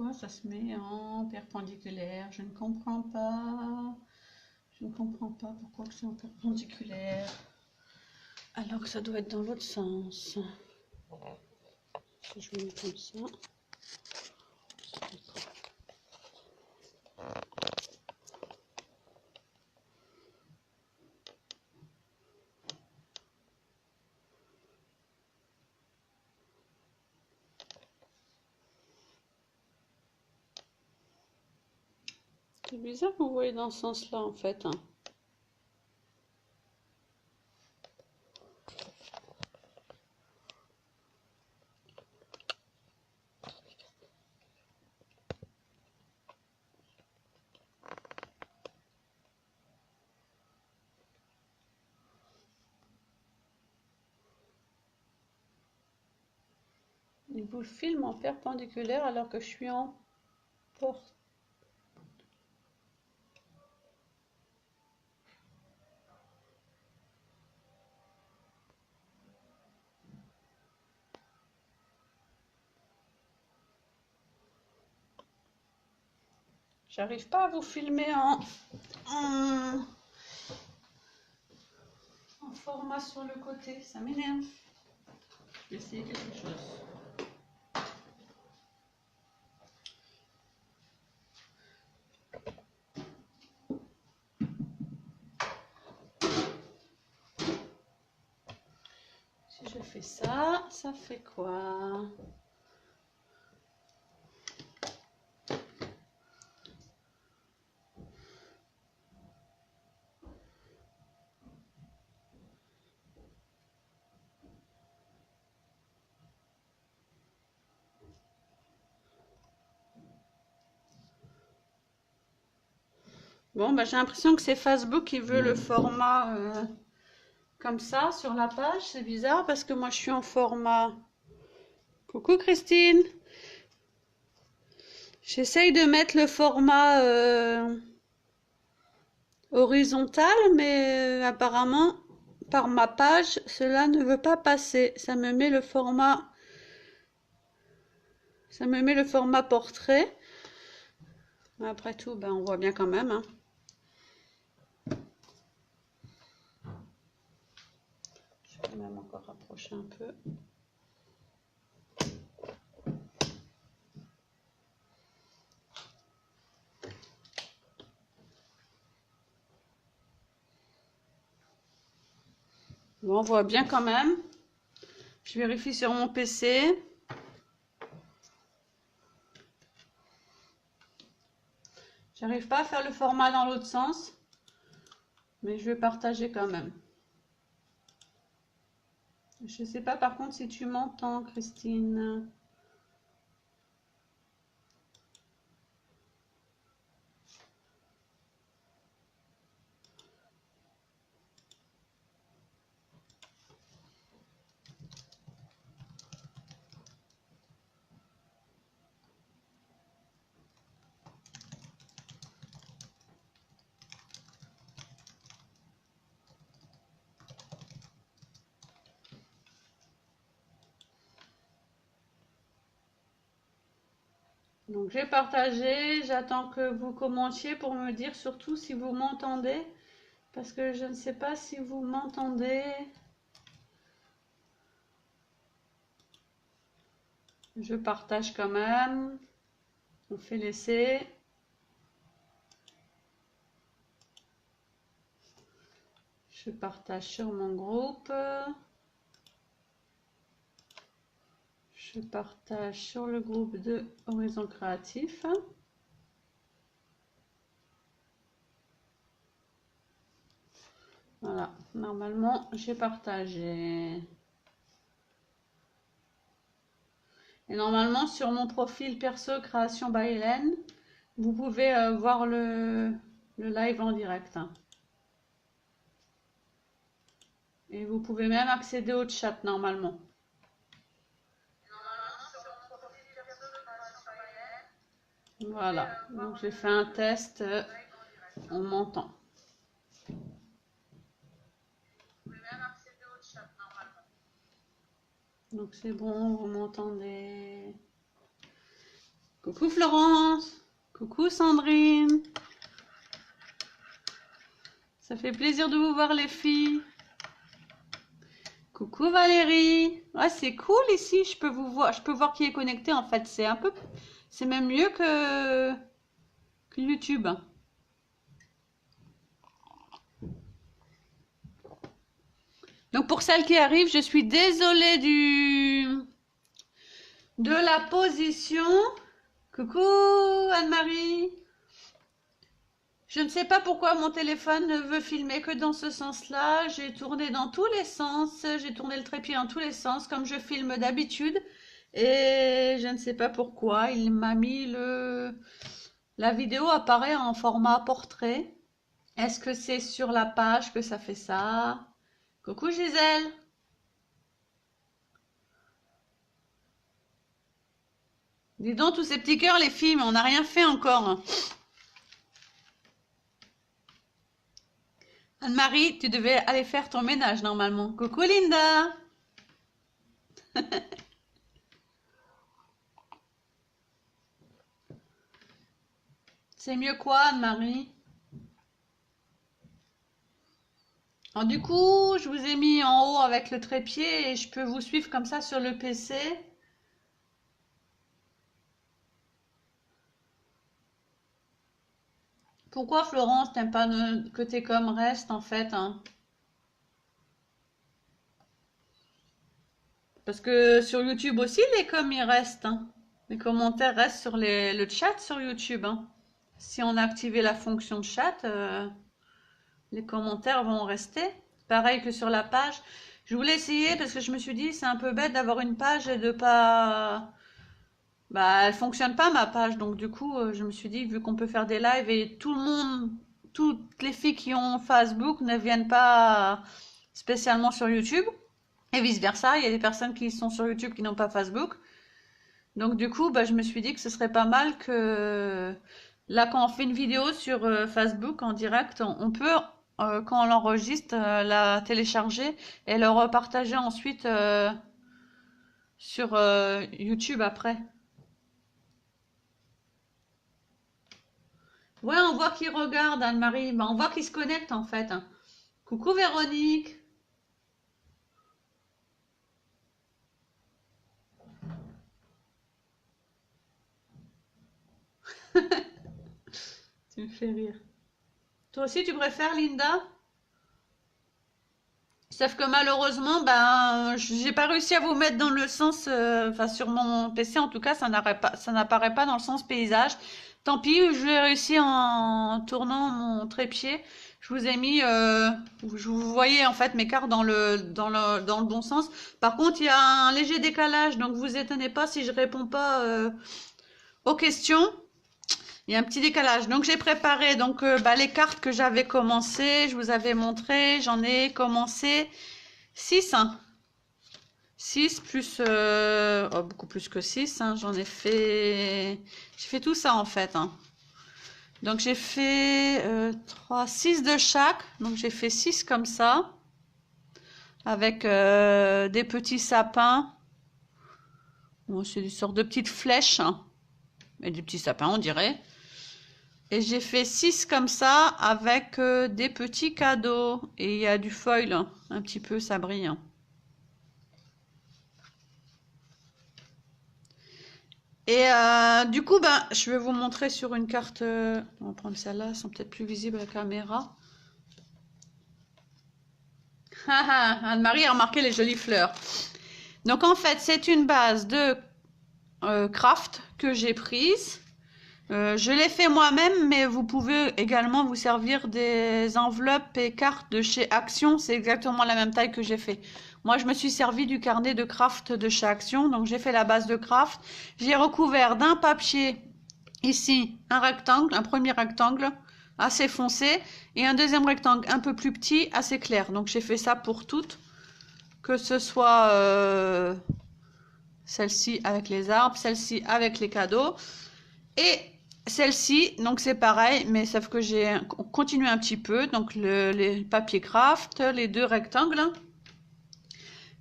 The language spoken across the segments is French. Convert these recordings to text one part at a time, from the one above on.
Pourquoi ça se met en perpendiculaire? Je ne comprends pas. Je ne comprends pas pourquoi c'est en perpendiculaire. Alors que ça doit être dans l'autre sens. Je vais mettre comme ça. C'est bizarre que vous voyez dans ce sens-là en fait. Hein. Il vous filme en perpendiculaire alors que je suis en porte. J'arrive pas à vous filmer en format sur le côté, ça m'énerve. Je vais essayer quelque chose. Si je fais ça, ça fait quoi? Bon, bah, j'ai l'impression que c'est Facebook qui veut le format comme ça sur la page. C'est bizarre parce que moi je suis en format. Coucou Christine. J'essaye de mettre le format horizontal, mais apparemment par ma page, cela ne veut pas passer. Ça me met le format portrait. Après tout, ben, on voit bien quand même. Hein. Je peux même encore rapprocher un peu. Bon, on voit bien quand même. Je vérifie sur mon PC. J'arrive pas à faire le format dans l'autre sens, mais je vais partager quand même. Je sais pas par contre si tu m'entends, Christine. Donc j'ai partagé, j'attends que vous commentiez pour me dire surtout si vous m'entendez, parce que je ne sais pas si vous m'entendez. Je partage quand même, on fait l'essai. Je partage sur mon groupe. Je partage sur le groupe de Horizon Créatif. Voilà, normalement j'ai partagé. Et normalement sur mon profil perso Création by Hélène, vous pouvez voir le live en direct. Et vous pouvez même accéder au chat normalement. Voilà, donc j'ai fait un test, on m'entend. Donc c'est bon, vous m'entendez. Coucou Florence. Coucou Sandrine. Ça fait plaisir de vous voir les filles. Coucou Valérie. Ouais, c'est cool ici, je peux vous voir, je peux voir qui est connecté en fait. C'est même mieux que YouTube. Donc pour celles qui arrivent, je suis désolée de la position. Coucou Anne-Marie. Je ne sais pas pourquoi mon téléphone ne veut filmer que dans ce sens-là. J'ai tourné dans tous les sens. J'ai tourné le trépied dans tous les sens comme je filme d'habitude. Et je ne sais pas pourquoi. Il m'a mis La vidéo apparaît en format portrait. Est-ce que c'est sur la page que ça fait ça? Coucou Gisèle. Dis donc tous ces petits cœurs les filles, mais on n'a rien fait encore. Anne-Marie, tu devais aller faire ton ménage normalement. Coucou Linda. C'est mieux quoi Anne-Marie? Alors, du coup, je vous ai mis en haut avec le trépied et je peux vous suivre comme ça sur le PC. Pourquoi Florence, t'aimes pas que tes coms restent en fait hein? Parce que sur YouTube aussi, les coms ils restent. Hein. Les commentaires restent sur le chat sur YouTube. Hein. Si on a activé la fonction chat, les commentaires vont rester. Pareil que sur la page. Je voulais essayer parce que je me suis dit, c'est un peu bête d'avoir une page et de pas... Bah, elle fonctionne pas ma page. Donc du coup, je me suis dit, vu qu'on peut faire des lives et tout le monde, toutes les filles qui ont Facebook ne viennent pas spécialement sur YouTube. Et vice-versa, il y a des personnes qui sont sur YouTube qui n'ont pas Facebook. Donc du coup, bah, je me suis dit que ce serait pas mal que là, quand on fait une vidéo sur Facebook en direct, on peut, quand on l'enregistre, la télécharger et le repartager ensuite sur YouTube après. Ouais, on voit qui regarde, Anne-Marie. Bah, on voit qui se connecte en fait. Hein. Coucou Véronique. Tu me fais rire. Toi aussi, tu préfères Linda? Sauf que malheureusement, ben, j'ai pas réussi à vous mettre dans le sens, enfin sur mon PC en tout cas, ça n'apparaît pas dans le sens paysage. Tant pis, je l'ai réussi en tournant mon trépied. Je vous ai mis, vous voyez en fait mes cartes dans le bon sens. Par contre, il y a un léger décalage, donc vous étonnez pas si je réponds pas aux questions. Il y a un petit décalage. Donc j'ai préparé donc bah, les cartes que j'avais commencé. Je vous avais montré. J'en ai commencé 6. Hein. 6 plus beaucoup plus que 6. Hein. J'en ai fait. J'ai fait tout ça en fait. Hein. Donc j'ai fait 6 de chaque. Donc j'ai fait 6 comme ça. Avec des petits sapins. Bon, c'est des sortes de petites flèches. Hein. Et des petits sapins, on dirait. Et j'ai fait 6 comme ça avec des petits cadeaux. Et il y a du foil, hein, un petit peu, ça brille. Hein. Et du coup, ben, je vais vous montrer sur une carte. On va prendre celle-là, elles sont peut-être plus visibles à la caméra. Anne-Marie a remarqué les jolies fleurs. Donc en fait, c'est une base de craft que j'ai prise. Je l'ai fait moi-même, mais vous pouvez également vous servir des enveloppes et cartes de chez Action. C'est exactement la même taille que j'ai fait. Moi, je me suis servi du carnet de craft de chez Action. Donc, j'ai fait la base de craft. J'ai recouvert d'un papier, ici, un rectangle, un premier rectangle assez foncé et un deuxième rectangle un peu plus petit, assez clair. Donc, j'ai fait ça pour toutes, que ce soit celle-ci avec les arbres, celle-ci avec les cadeaux. Et celle-ci, donc c'est pareil, mais sauf que j'ai continué un petit peu. Donc les papiers craft, les deux rectangles.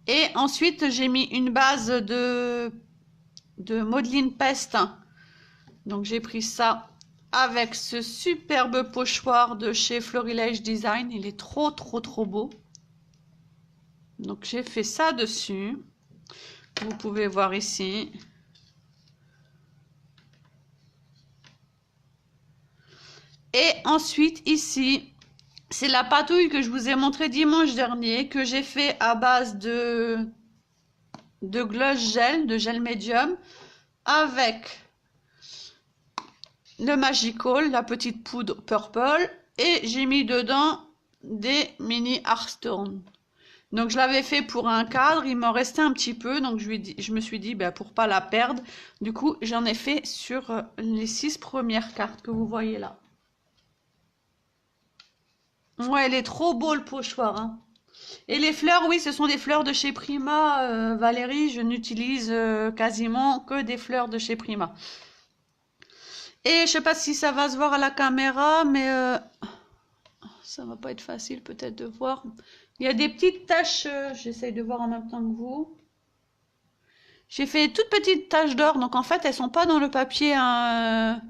Et ensuite, j'ai mis une base de modeline peste Donc j'ai pris ça avec ce superbe pochoir de chez Florilège Design. Il est trop beau. Donc j'ai fait ça dessus. Vous pouvez voir ici. Et ensuite ici, c'est la patouille que je vous ai montré dimanche dernier, que j'ai fait à base de gloss gel, de gel médium, avec le Magical, la petite poudre purple, et j'ai mis dedans des mini Hearthstone. Donc je l'avais fait pour un cadre, il m'en restait un petit peu, donc je me suis dit, ben, pour pas la perdre, du coup j'en ai fait sur les 6 premières cartes que vous voyez là. Ouais, il est trop beau le pochoir, hein. Et les fleurs, oui, ce sont des fleurs de chez Prima, Valérie, je n'utilise quasiment que des fleurs de chez Prima. Et je sais pas si ça va se voir à la caméra, mais ça va pas être facile peut-être de voir. Il y a des petites taches, j'essaye de voir en même temps que vous. J'ai fait des toutes petites taches d'or, donc en fait elles sont pas dans le papier. Hein,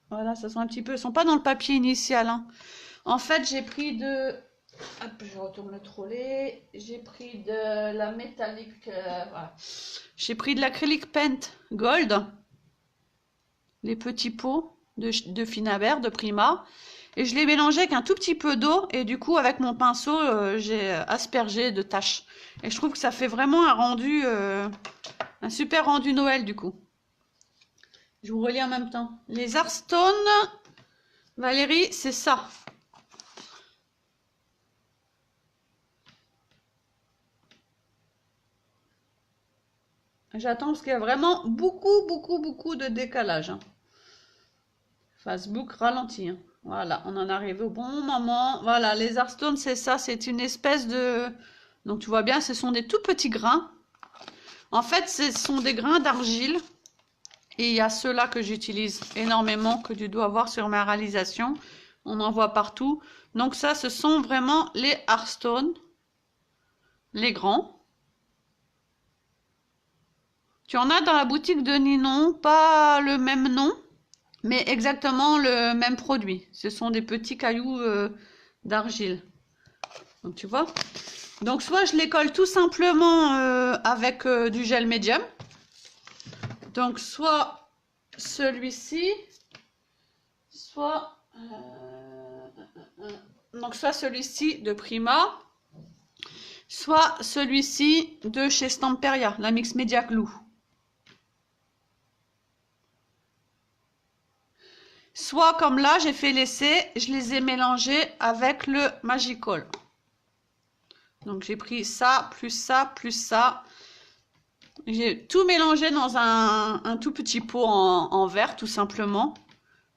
voilà, ça sent un petit peu, elles sont pas dans le papier initial. Hein. En fait j'ai pris de... Hop, je retourne le trolley. J'ai pris de la métallique... voilà. J'ai pris de l'acrylique paint gold. Les petits pots de Finabert, de Prima. Et je l'ai mélangé avec un tout petit peu d'eau. Et du coup, avec mon pinceau, j'ai aspergé de taches. Et je trouve que ça fait vraiment un rendu, un super rendu Noël du coup. Je vous relis en même temps. Les Hearthstone, Valérie, c'est ça. J'attends parce qu'il y a vraiment beaucoup de décalage. Hein. Facebook ralentit. Hein. Voilà, on en arrive au bon moment. Voilà, les Hearthstone, c'est ça. C'est une espèce de... Donc, tu vois bien, ce sont des tout petits grains. En fait, ce sont des grains d'argile. Et il y a ceux-là que j'utilise énormément, que tu dois voir sur ma réalisation. On en voit partout. Donc, ça, ce sont vraiment les Hearthstone. Les grands. Tu en as dans la boutique de Ninon, pas le même nom, mais exactement le même produit. Ce sont des petits cailloux d'argile. Donc tu vois. Donc soit je les colle tout simplement avec du gel médium. Donc soit celui-ci, soit celui-ci de Prima, soit celui-ci de chez Stamperia, la Mix Media Glue. Soit comme là, j'ai fait l'essai, je les ai mélangés avec le Magical. Donc j'ai pris ça, plus ça, plus ça. J'ai tout mélangé dans un tout petit pot en verre, tout simplement.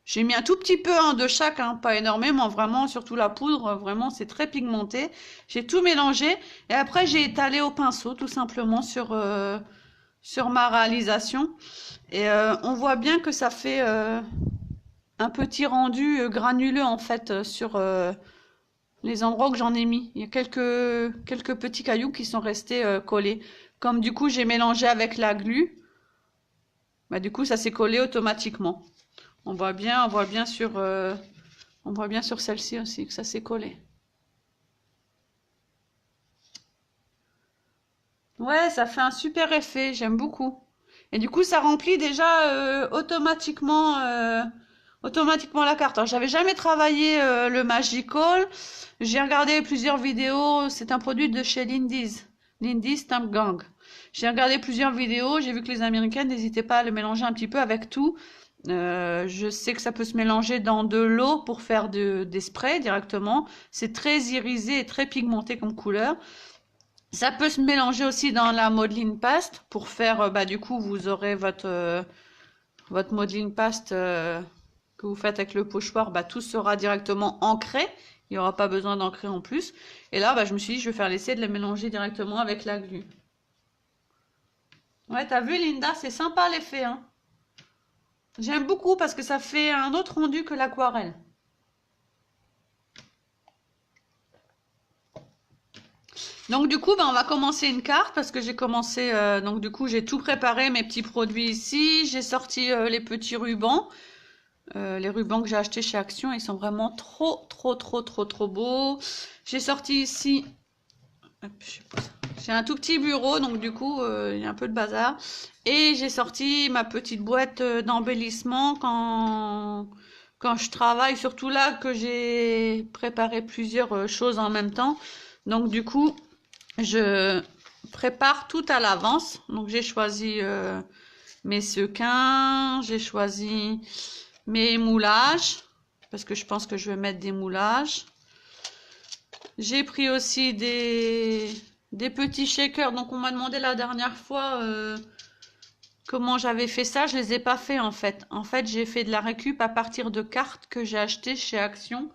J'ai mis un tout petit peu de chaque, hein, pas énormément, vraiment, surtout la poudre, vraiment, c'est très pigmenté. J'ai tout mélangé et après, j'ai étalé au pinceau, tout simplement, sur ma réalisation. Et on voit bien que ça fait... un petit rendu granuleux en fait sur les endroits que j'en ai mis. Il y a quelques petits cailloux qui sont restés collés. Comme du coup j'ai mélangé avec la glu, bah, du coup ça s'est collé automatiquement. On voit bien sur celle-ci aussi que ça s'est collé. Ouais, ça fait un super effet, j'aime beaucoup. Et du coup ça remplit déjà automatiquement la carte. Alors, j'avais jamais travaillé le Magical. J'ai regardé plusieurs vidéos. C'est un produit de chez Lindy's. Lindy's Stamp Gang. J'ai regardé plusieurs vidéos. J'ai vu que les Américaines n'hésitaient pas à le mélanger un petit peu avec tout. Je sais que ça peut se mélanger dans de l'eau pour faire des sprays directement. C'est très irisé et très pigmenté comme couleur. Ça peut se mélanger aussi dans la modeling paste pour faire, bah, du coup, vous aurez votre modeling paste que vous faites avec le pochoir, bah, tout sera directement ancré. Il n'y aura pas besoin d'ancrer en plus. Et là, bah, je me suis dit, je vais faire l'essai de le mélanger directement avec la glu. Ouais, t'as vu, Linda, c'est sympa l'effet. Hein. J'aime beaucoup parce que ça fait un autre rendu que l'aquarelle. Donc du coup, on va commencer une carte parce que j'ai commencé, donc du coup j'ai tout préparé, mes petits produits ici, j'ai sorti les petits rubans, les rubans que j'ai achetés chez Action, ils sont vraiment trop beaux. J'ai sorti ici, hop, je sais pas, j'ai un tout petit bureau, donc du coup il y a un peu de bazar, et j'ai sorti ma petite boîte d'embellissement quand je travaille, surtout là que j'ai préparé plusieurs choses en même temps, donc du coup je prépare tout à l'avance. Donc j'ai choisi mes sequins, j'ai choisi mes moulages, parce que je pense que je vais mettre des moulages. J'ai pris aussi des petits shakers. Donc on m'a demandé la dernière fois comment j'avais fait ça. Je les ai pas fait en fait. En fait j'ai fait de la récup à partir de cartes que j'ai achetées chez Action.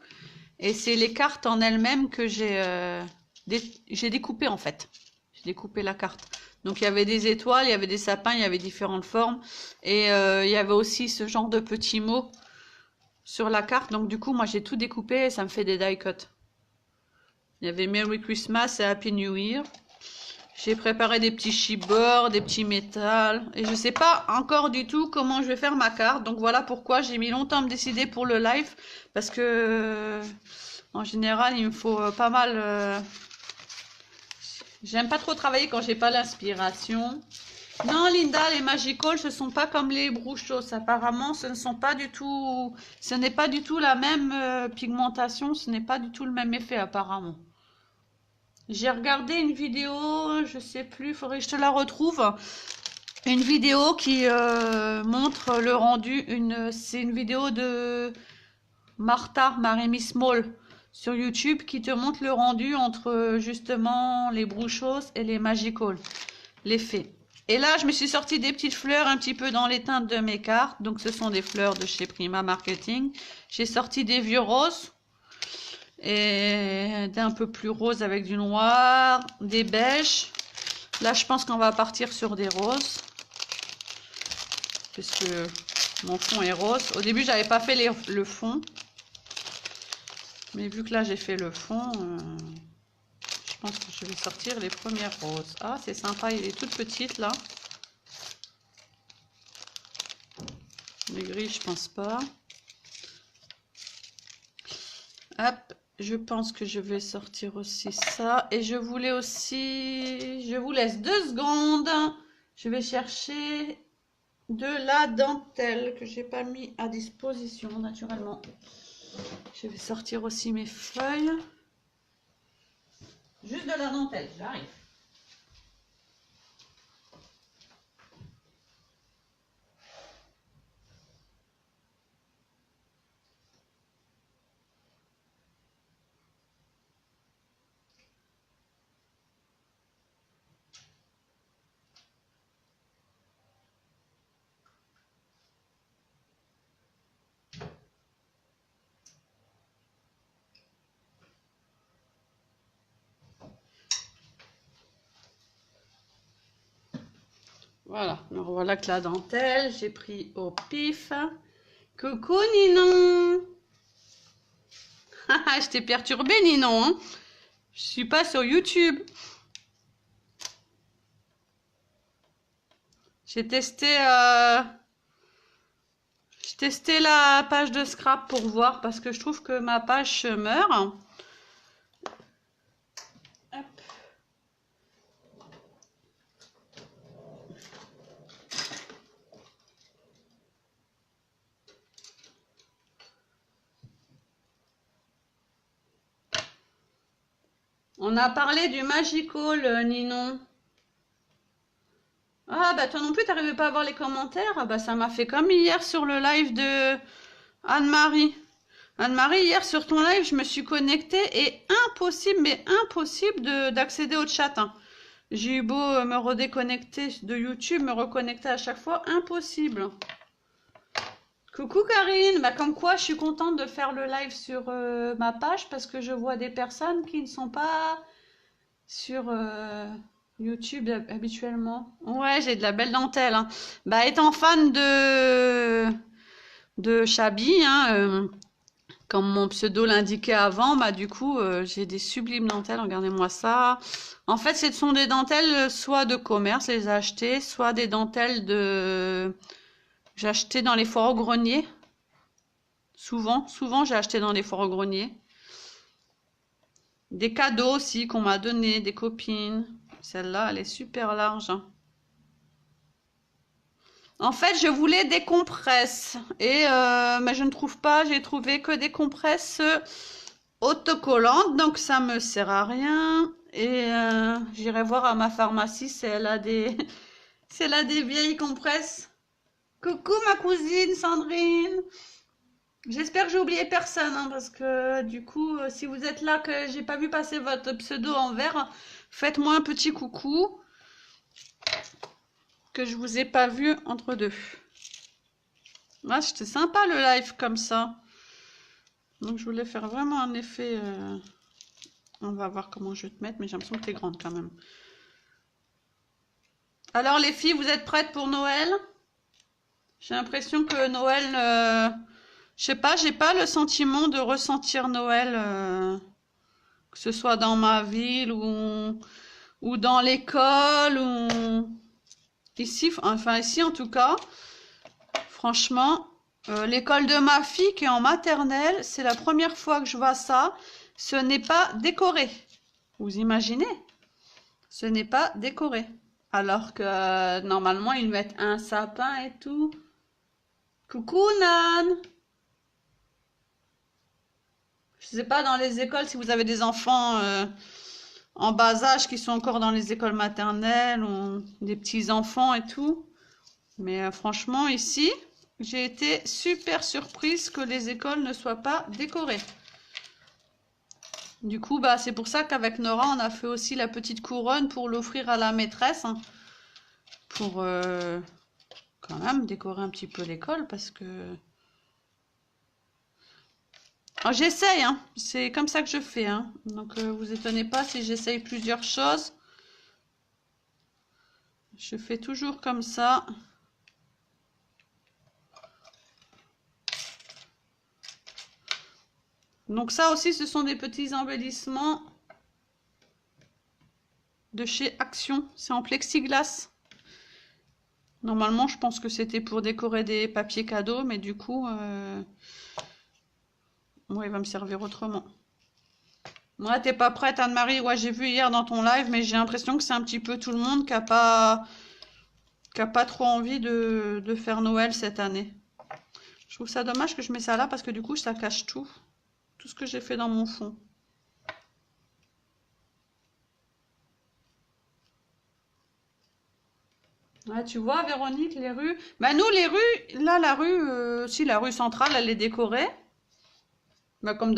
Et c'est les cartes en elles-mêmes que j'ai découpées en fait. J'ai découpé la carte. Donc il y avait des étoiles, il y avait des sapins, il y avait différentes formes. Et il y avait aussi ce genre de petits mots sur la carte. Donc du coup, moi j'ai tout découpé et ça me fait des die cuts. Il y avait Merry Christmas et Happy New Year. J'ai préparé des petits chipboards, des petits métals. Et je sais pas encore du tout comment je vais faire ma carte. Donc voilà pourquoi j'ai mis longtemps à me décider pour le live. Parce que en général, il me faut pas mal... J'aime pas trop travailler quand j'ai pas l'inspiration. Non, Linda, les Magical, ce sont pas comme les Brouchos. Apparemment, ce n'est pas du tout la même pigmentation. Ce n'est pas du tout le même effet, apparemment. J'ai regardé une vidéo, je sais plus, il faudrait que je te la retrouve. Une vidéo qui montre le rendu. C'est une vidéo de Martha, Marie Small, sur YouTube, qui te montre le rendu entre justement les Brouchos et les Magical, l'effet. Et là, je me suis sorti des petites fleurs un petit peu dans les teintes de mes cartes. Donc, ce sont des fleurs de chez Prima Marketing. J'ai sorti des vieux roses et d'un peu plus rose avec du noir, des beiges. Là, je pense qu'on va partir sur des roses puisque mon fond est rose. Au début, j'avais pas fait le fond. Mais vu que là, j'ai fait le fond, je pense que je vais sortir les premières roses. Ah, c'est sympa, il est toute petite là. Les gris, je pense pas. Hop, je pense que je vais sortir aussi ça. Et je voulais aussi... Je vous laisse 2 secondes. Je vais chercher de la dentelle que j'ai pas mis à disposition naturellement. Je vais sortir aussi mes feuilles. Juste de la dentelle, j'arrive. Voilà, alors voilà que la dentelle, j'ai pris au pif. Coucou Ninon. Je t'ai perturbé Ninon, hein. Je suis pas sur YouTube. J'ai testé la page de Scrap pour voir parce que je trouve que ma page se meurt. Hop. On a parlé du Magical, Ninon. Ah bah toi non plus t'arrivais pas à voir les commentaires. Ah bah ça m'a fait comme hier sur le live de Anne-Marie. Anne-Marie, hier sur ton live, je me suis connectée et impossible, mais impossible d'accéder au chat, hein. J'ai eu beau me redéconnecter de YouTube, me reconnecter à chaque fois, impossible. Coucou Karine, bah comme quoi je suis contente de faire le live sur ma page parce que je vois des personnes qui ne sont pas sur YouTube habituellement. Ouais, j'ai de la belle dentelle, hein. Bah étant fan de Chabi, hein, Comme mon pseudo l'indiquait avant, bah du coup, j'ai des sublimes dentelles. Regardez-moi ça. En fait, ce sont des dentelles soit de commerce, les ai achetées, soit des dentelles de... J'ai acheté dans les foires au grenier. Souvent, j'ai acheté dans les foires au grenier. Des cadeaux aussi qu'on m'a donné, des copines. Celle-là, elle est super large. En fait, je voulais des compresses et mais je ne trouve pas. J'ai trouvé que des compresses autocollantes, donc ça me sert à rien. Et j'irai voir à ma pharmacie si elle a des, si elle a des vieilles compresses. Coucou ma cousine Sandrine. J'espère que j'ai oublié personne, hein, parce que du coup, si vous êtes là que j'ai pas vu passer votre pseudo en vert, faites-moi un petit coucou que je vous ai pas vu entre deux. Ouais, c'était sympa le live comme ça. Donc je voulais faire vraiment un effet. On va voir comment je vais te mettre, mais j'ai l'impression que t'es grande quand même. Alors les filles, vous êtes prêtes pour Noël? J'ai l'impression que Noël, je sais pas, j'ai pas le sentiment de ressentir Noël, que ce soit dans ma ville ou dans l'école ou ici, enfin ici en tout cas. Franchement, l'école de ma fille qui est en maternelle, c'est la première fois que je vois ça. Ce n'est pas décoré. Vous imaginez? Ce n'est pas décoré. Alors que normalement, ils mettent un sapin et tout. Coucou Nan! Je sais pas dans les écoles si vous avez des enfants en bas âge qui sont encore dans les écoles maternelles ou des petits enfants et tout. Mais franchement, ici, j'ai été super surprise que les écoles ne soient pas décorées. Du coup, bah, c'est pour ça qu'avec Nora, on a fait aussi la petite couronne pour l'offrir à la maîtresse. Hein, pour quand même décorer un petit peu l'école parce que... Oh, j'essaye, hein, c'est comme ça que je fais. Hein. Donc, vous étonnez pas si j'essaye plusieurs choses. Je fais toujours comme ça. Donc ça aussi, ce sont des petits embellissements de chez Action. C'est en plexiglas. Normalement, je pense que c'était pour décorer des papiers cadeaux, mais du coup, moi, il va me servir autrement. Ouais, t'es pas prête, Anne-Marie? Ouais, j'ai vu hier dans ton live, mais j'ai l'impression que c'est un petit peu tout le monde qui a pas trop envie de faire Noël cette année. Je trouve ça dommage que je mets ça là parce que du coup, ça cache tout. Tout ce que j'ai fait dans mon fond. Ouais, tu vois, Véronique, les rues. Bah, nous, les rues, là, la rue, si la rue centrale, elle est décorée. Bah, comme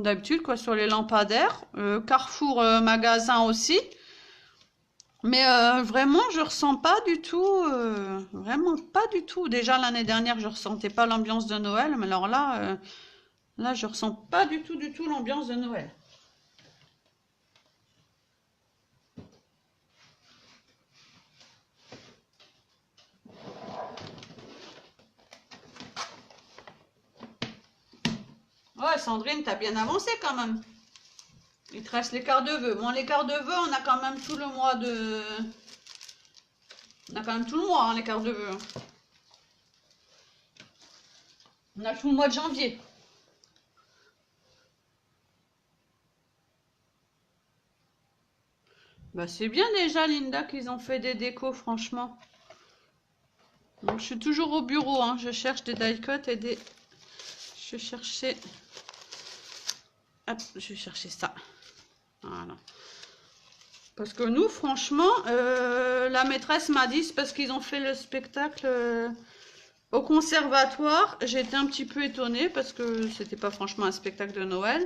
d'habitude, quoi, sur les lampadaires. Carrefour, magasin aussi. Mais vraiment, je ressens pas du tout, vraiment pas du tout. Déjà, l'année dernière, je ressentais pas l'ambiance de Noël. Mais alors là, je ressens pas du tout l'ambiance de Noël. Ouais, Sandrine, t'as bien avancé quand même. Il te reste les quarts de vœux. Bon, les quarts de vœux, on a quand même tout le mois de... On a quand même tout le mois, hein, les quarts de vœux. On a tout le mois de janvier. Bah, c'est bien déjà, Linda, qu'ils ont fait des décos, franchement. Donc, je suis toujours au bureau, hein. Je cherche des die-cut et des... Je cherchais... Hop, je vais chercher ça. Voilà. Parce que nous, franchement, la maîtresse m'a dit, c'est parce qu'ils ont fait le spectacle au conservatoire. J'ai été un petit peu étonnée parce que c'était pas franchement un spectacle de Noël.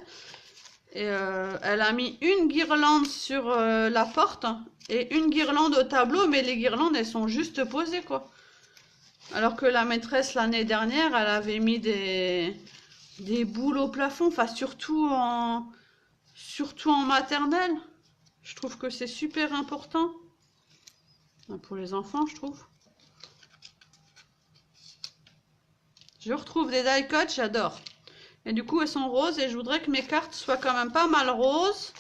Et elle a mis une guirlande sur la porte et une guirlande au tableau, mais les guirlandes, elles sont juste posées, quoi. Alors que la maîtresse, l'année dernière, elle avait mis des boules au plafond, enfin, surtout en maternelle. Je trouve que c'est super important. Pour les enfants, je trouve. Je retrouve des die-cuts, j'adore. Et du coup, elles sont roses et je voudrais que mes cartes soient quand même pas mal roses.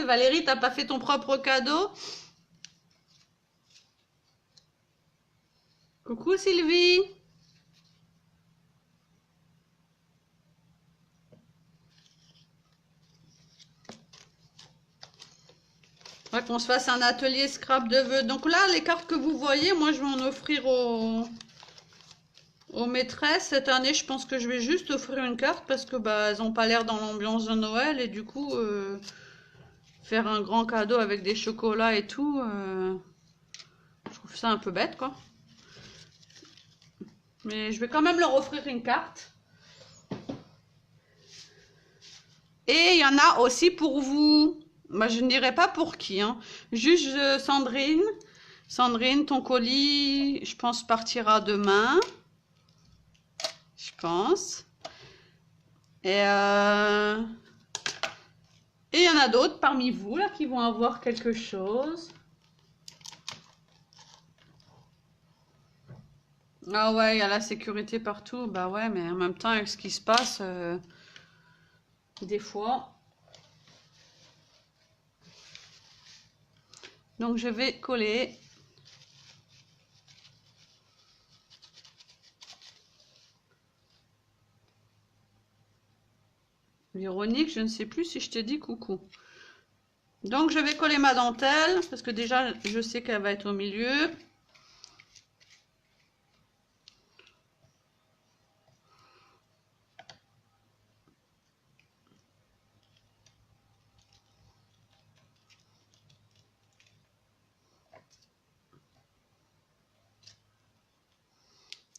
Valérie, t'as pas fait ton propre cadeau? Coucou Sylvie. Faudrait qu'on se fasse un atelier scrap de vœux. Donc là, les cartes que vous voyez, moi je vais en offrir aux maîtresses. Cette année, je pense que je vais juste offrir une carte parce que bah, elles n'ont pas l'air dans l'ambiance de Noël. Et du coup, faire un grand cadeau avec des chocolats et tout, je trouve ça un peu bête, quoi. Mais je vais quand même leur offrir une carte. Et il y en a aussi pour vous. Bah, je ne dirais pas pour qui, hein. Juste Sandrine. Sandrine, ton colis, je pense, partira demain. Je pense. Et il y en a d'autres parmi vous, là, qui vont avoir quelque chose. Ah ouais, il y a la sécurité partout. Bah ouais, mais en même temps, avec ce qui se passe, des fois. Donc, je vais coller. Véronique, je ne sais plus si je t'ai dit coucou. Donc, je vais coller ma dentelle, parce que déjà, je sais qu'elle va être au milieu.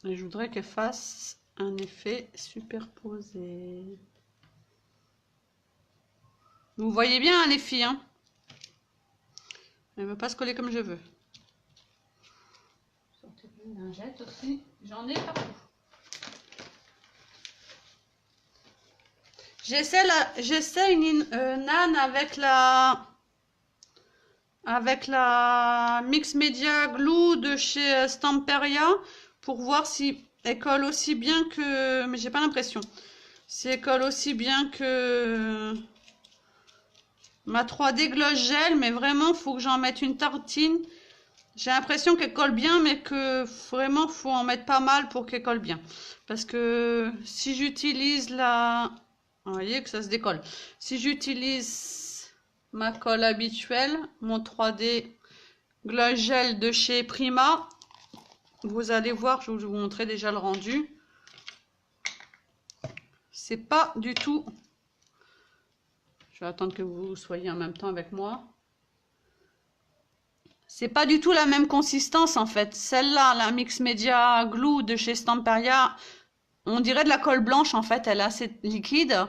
Et je voudrais qu'elle fasse un effet superposé. Vous voyez bien, hein, les filles, hein? Elle ne veut pas se coller comme je veux. Sortez une lingette aussi. J'en ai partout. J'essaie une Nan avec la Mix Media Glue de chez Stamperia pour voir si elle colle aussi bien que... Mais j'ai pas l'impression. Si elle colle aussi bien que ma 3D Gloss Gel, mais vraiment, faut que j'en mette une tartine. J'ai l'impression qu'elle colle bien, mais que vraiment, faut en mettre pas mal pour qu'elle colle bien. Parce que si j'utilise la... Vous voyez que ça se décolle. Si j'utilise ma colle habituelle, mon 3D Gloss Gel de chez Prima, vous allez voir, je vais vous montrer déjà le rendu. C'est pas du tout... Je vais attendre que vous soyez en même temps avec moi. C'est pas du tout la même consistance en fait. Celle-là, la Mix Media Glue de chez Stamperia, on dirait de la colle blanche en fait. Elle est assez liquide.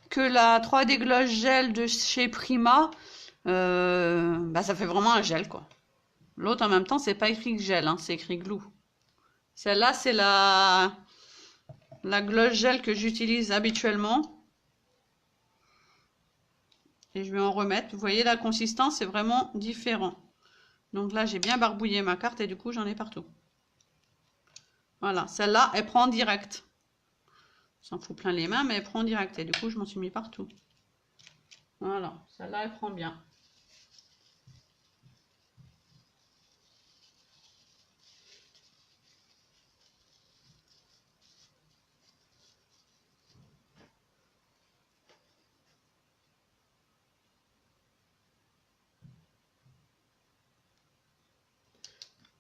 Que la 3D Gloss Gel de chez Prima, bah, ça fait vraiment un gel quoi. L'autre en même temps, c'est pas écrit gel, hein, c'est écrit glue. Celle-là, c'est la Gloss Gel que j'utilise habituellement. Et je vais en remettre. Vous voyez, la consistance, c'est vraiment différent. Donc là, j'ai bien barbouillé ma carte et du coup, j'en ai partout. Voilà, celle-là, elle prend direct. S'en fout plein les mains, mais elle prend direct. Et du coup, je m'en suis mis partout. Voilà, celle-là, elle prend bien.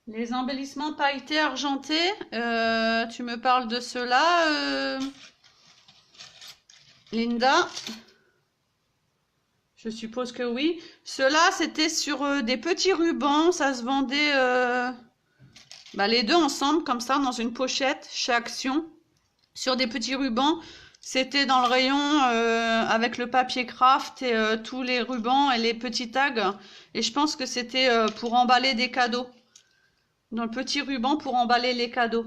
Les embellissements pailletés argentés, tu me parles de cela, Linda? Je suppose que oui. Cela, c'était sur des petits rubans. Ça se vendait bah, les deux ensemble, comme ça, dans une pochette, chez Action. Sur des petits rubans. C'était dans le rayon avec le papier craft et tous les rubans et les petits tags. Et je pense que c'était pour emballer des cadeaux. Dans le petit ruban pour emballer les cadeaux.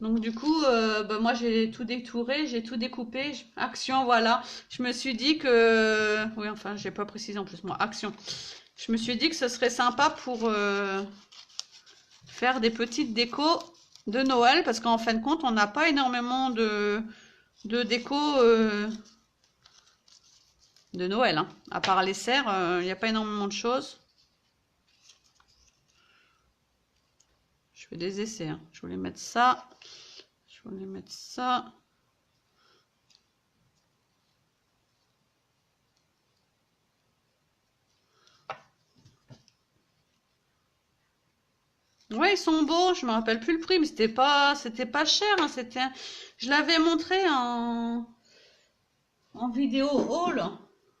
Donc du coup, bah, moi j'ai tout détouré, j'ai tout découpé. Action, voilà. Je me suis dit que... Oui, enfin, j'ai pas précisé en plus, moi. Action. Je me suis dit que ce serait sympa pour faire des petites décos de Noël, parce qu'en fin de compte, on n'a pas énormément de décos de Noël. Hein. À part les serres, il n'y a pas énormément de choses. Je fais des essais. Hein. Je voulais mettre ça. Je voulais mettre ça. Ouais, ils sont beaux. Je me rappelle plus le prix, mais c'était pas cher. Hein, je l'avais montré en vidéo haul.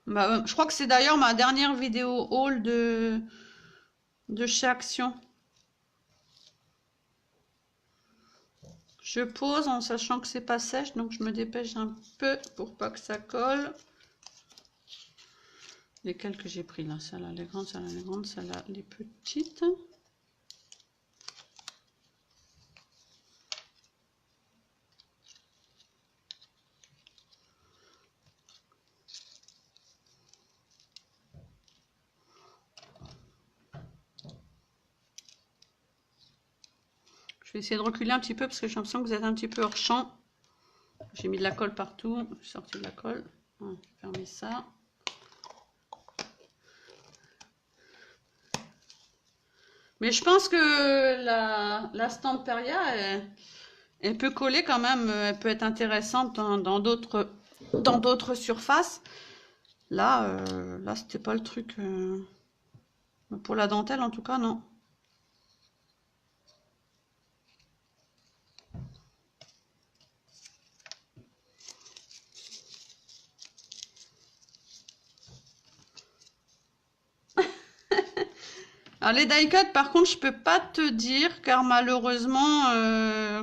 Bah, je crois que c'est d'ailleurs ma dernière vidéo haul de chez Action. Je pose en sachant que c'est pas sèche, donc je me dépêche un peu pour pas que ça colle. Lesquelles que j'ai pris là? Celle-là, les grandes, celle-là, les grandes, celle-là, les petites. Je vais essayer de reculer un petit peu parce que j'ai l'impression que vous êtes un petit peu hors champ. J'ai mis de la colle partout. J'ai sorti de la colle. Voilà, je vais fermer ça. Mais je pense que la Stamperia, elle peut coller quand même. Elle peut être intéressante dans d'autres surfaces. Là, c'était pas le truc. Pour la dentelle, en tout cas, non. Alors les die-cuts, par contre, je peux pas te dire, car malheureusement,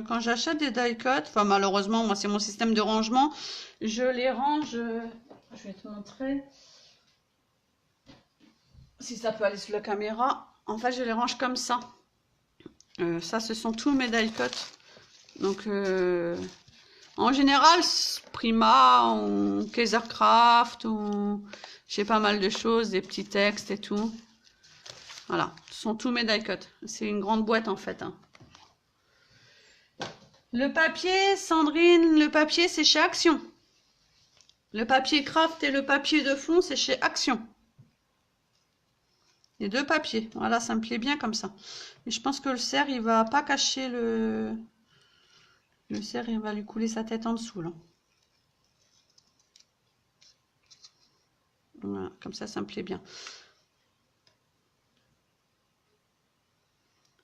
quand j'achète des die-cuts, enfin malheureusement, moi c'est mon système de rangement, je les range, je vais te montrer, si ça peut aller sur la caméra, en fait je les range comme ça. Ça, ce sont tous mes die-cuts. Donc, en général, Prima, ou Kaisercraft, ou j'ai pas mal de choses, des petits textes et tout. Voilà, ce sont tous mes die-cuts. C'est une grande boîte en fait. Hein. Le papier, Sandrine, le papier c'est chez Action. Le papier craft et le papier de fond c'est chez Action. Les deux papiers. Voilà, ça me plaît bien comme ça. Et je pense que le cerf, il va pas cacher le... Le cerf, il va lui couler sa tête en dessous là. Voilà, comme ça me plaît bien.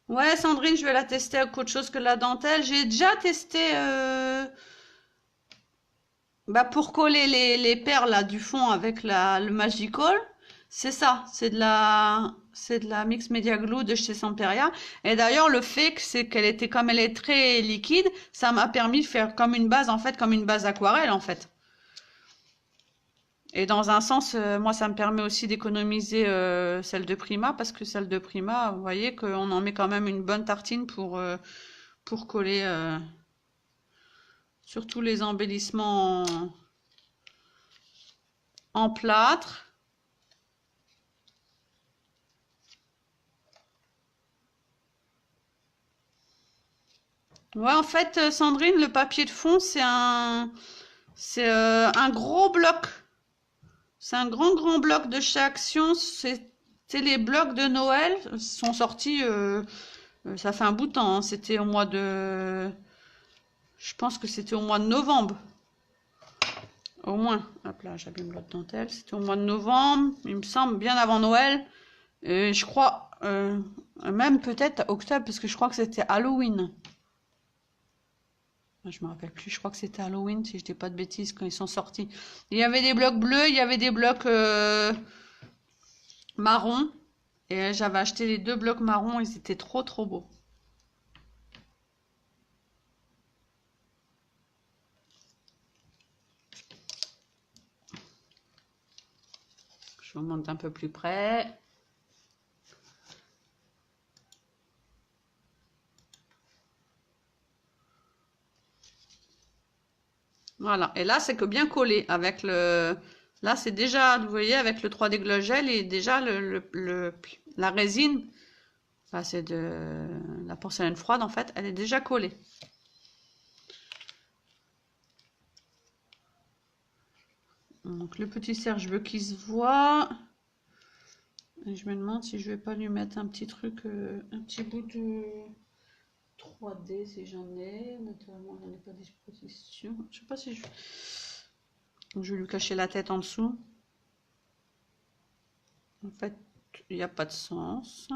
Ouais, Sandrine, je vais la tester avec autre chose que la dentelle. J'ai déjà testé pour coller les perles là, du fond avec le Magical. C'est ça, c'est de la Mix Media Glue de chez Samperia. Et d'ailleurs, le fait que c'est qu'elle était comme elle est très liquide, ça m'a permis de faire comme une base en fait, comme une base aquarelle en fait. Et dans un sens, moi, ça me permet aussi d'économiser celle de Prima, parce que celle de Prima, vous voyez qu'on en met quand même une bonne tartine pour coller surtout les embellissements en plâtre. Ouais, en fait, Sandrine, le papier de fond, c'est un gros bloc. C'est un grand bloc de chez Action. C'est les blocs de Noël. Ils sont sortis, ça fait un bout de temps. Hein. C'était au mois de... Je pense que c'était au mois de novembre. Au moins. Hop là, j'abîme l'autre dentelle. C'était au mois de novembre, il me semble, bien avant Noël. Et je crois, même peut-être octobre, parce que je crois que c'était Halloween. Je me rappelle plus, je crois que c'était Halloween, si je dis pas de bêtises, quand ils sont sortis. Il y avait des blocs bleus, il y avait des blocs marrons. Et j'avais acheté les deux blocs marrons, ils étaient trop beaux. Je vous montre un peu plus près. Voilà. Et là, c'est que bien collé avec le... Là, c'est déjà, vous voyez, avec le 3D Glow Gel et déjà la résine, enfin, c'est de la porcelaine froide en fait, elle est déjà collée. Donc le petit Serge veut qu'il se voit. Et je me demande si je vais pas lui mettre un petit truc, un petit bout de 3D si j'en ai. Naturellement, j'en ai pas à disposition. Je sais pas si je... Donc, je vais lui cacher la tête en dessous. En fait, il n'y a pas de sens.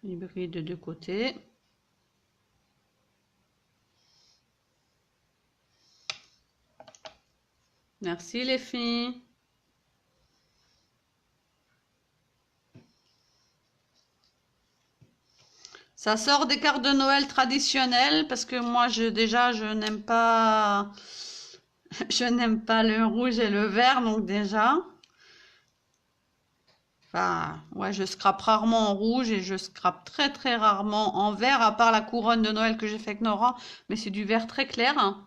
Il brille de deux côtés. Merci les filles. Ça sort des cartes de Noël traditionnelles parce que moi déjà je n'aime pas le rouge et le vert, donc déjà. Enfin, ouais, je scrape rarement en rouge et je scrape très très rarement en vert, à part la couronne de Noël que j'ai fait avec Nora, mais c'est du vert très clair.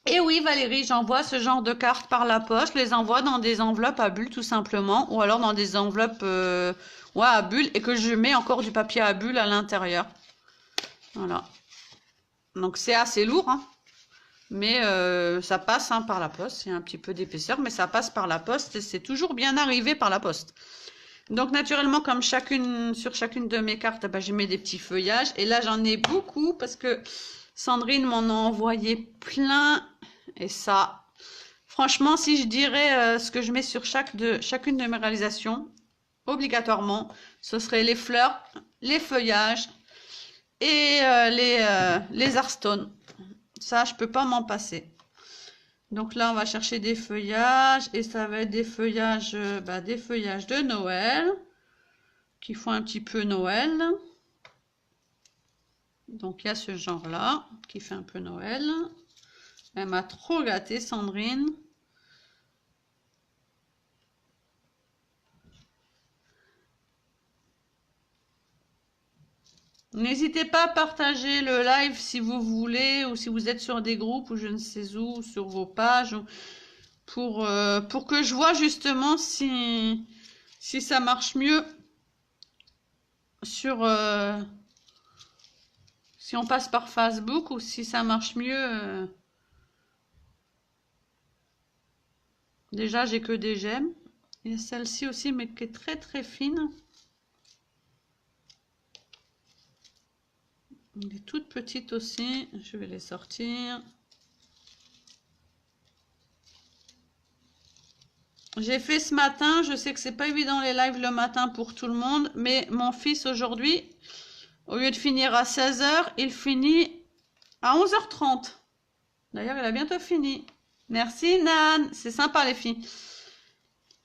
Et oui, Valérie, j'envoie ce genre de cartes par la poste. Je les envoie dans des enveloppes à bulles tout simplement, ou alors dans des enveloppes ouais, à bulles et que je mets encore du papier à bulles à l'intérieur. Voilà. Donc c'est assez lourd, hein, mais ça passe hein, par la poste. Il y a un petit peu d'épaisseur, mais ça passe par la poste et c'est toujours bien arrivé par la poste. Donc naturellement, comme sur chacune de mes cartes, bah, je mets des petits feuillages. Et là, j'en ai beaucoup parce que Sandrine m'en a envoyé plein. Et ça, franchement, si je dirais ce que je mets sur chacune de mes réalisations, obligatoirement, ce serait les fleurs, les feuillages et les hearthstones. Ça, je peux pas m'en passer. Donc là, on va chercher des feuillages et ça va être des feuillages de Noël qui font un petit peu Noël. Donc il y a ce genre-là qui fait un peu Noël. Elle m'a trop gâtée, Sandrine. N'hésitez pas à partager le live si vous voulez, ou si vous êtes sur des groupes ou je ne sais où, sur vos pages, pour que je vois justement si ça marche mieux sur si on passe par Facebook ou si ça marche mieux. Déjà, j'ai que des gemmes. Et celle-ci aussi, mais qui est très très fine. Des toutes petites aussi. Je vais les sortir. J'ai fait ce matin. Je sais que c'est pas évident les lives le matin pour tout le monde. Mais mon fils aujourd'hui, au lieu de finir à 16 h, il finit à 11 h 30. D'ailleurs, il a bientôt fini. Merci Nan. C'est sympa les filles.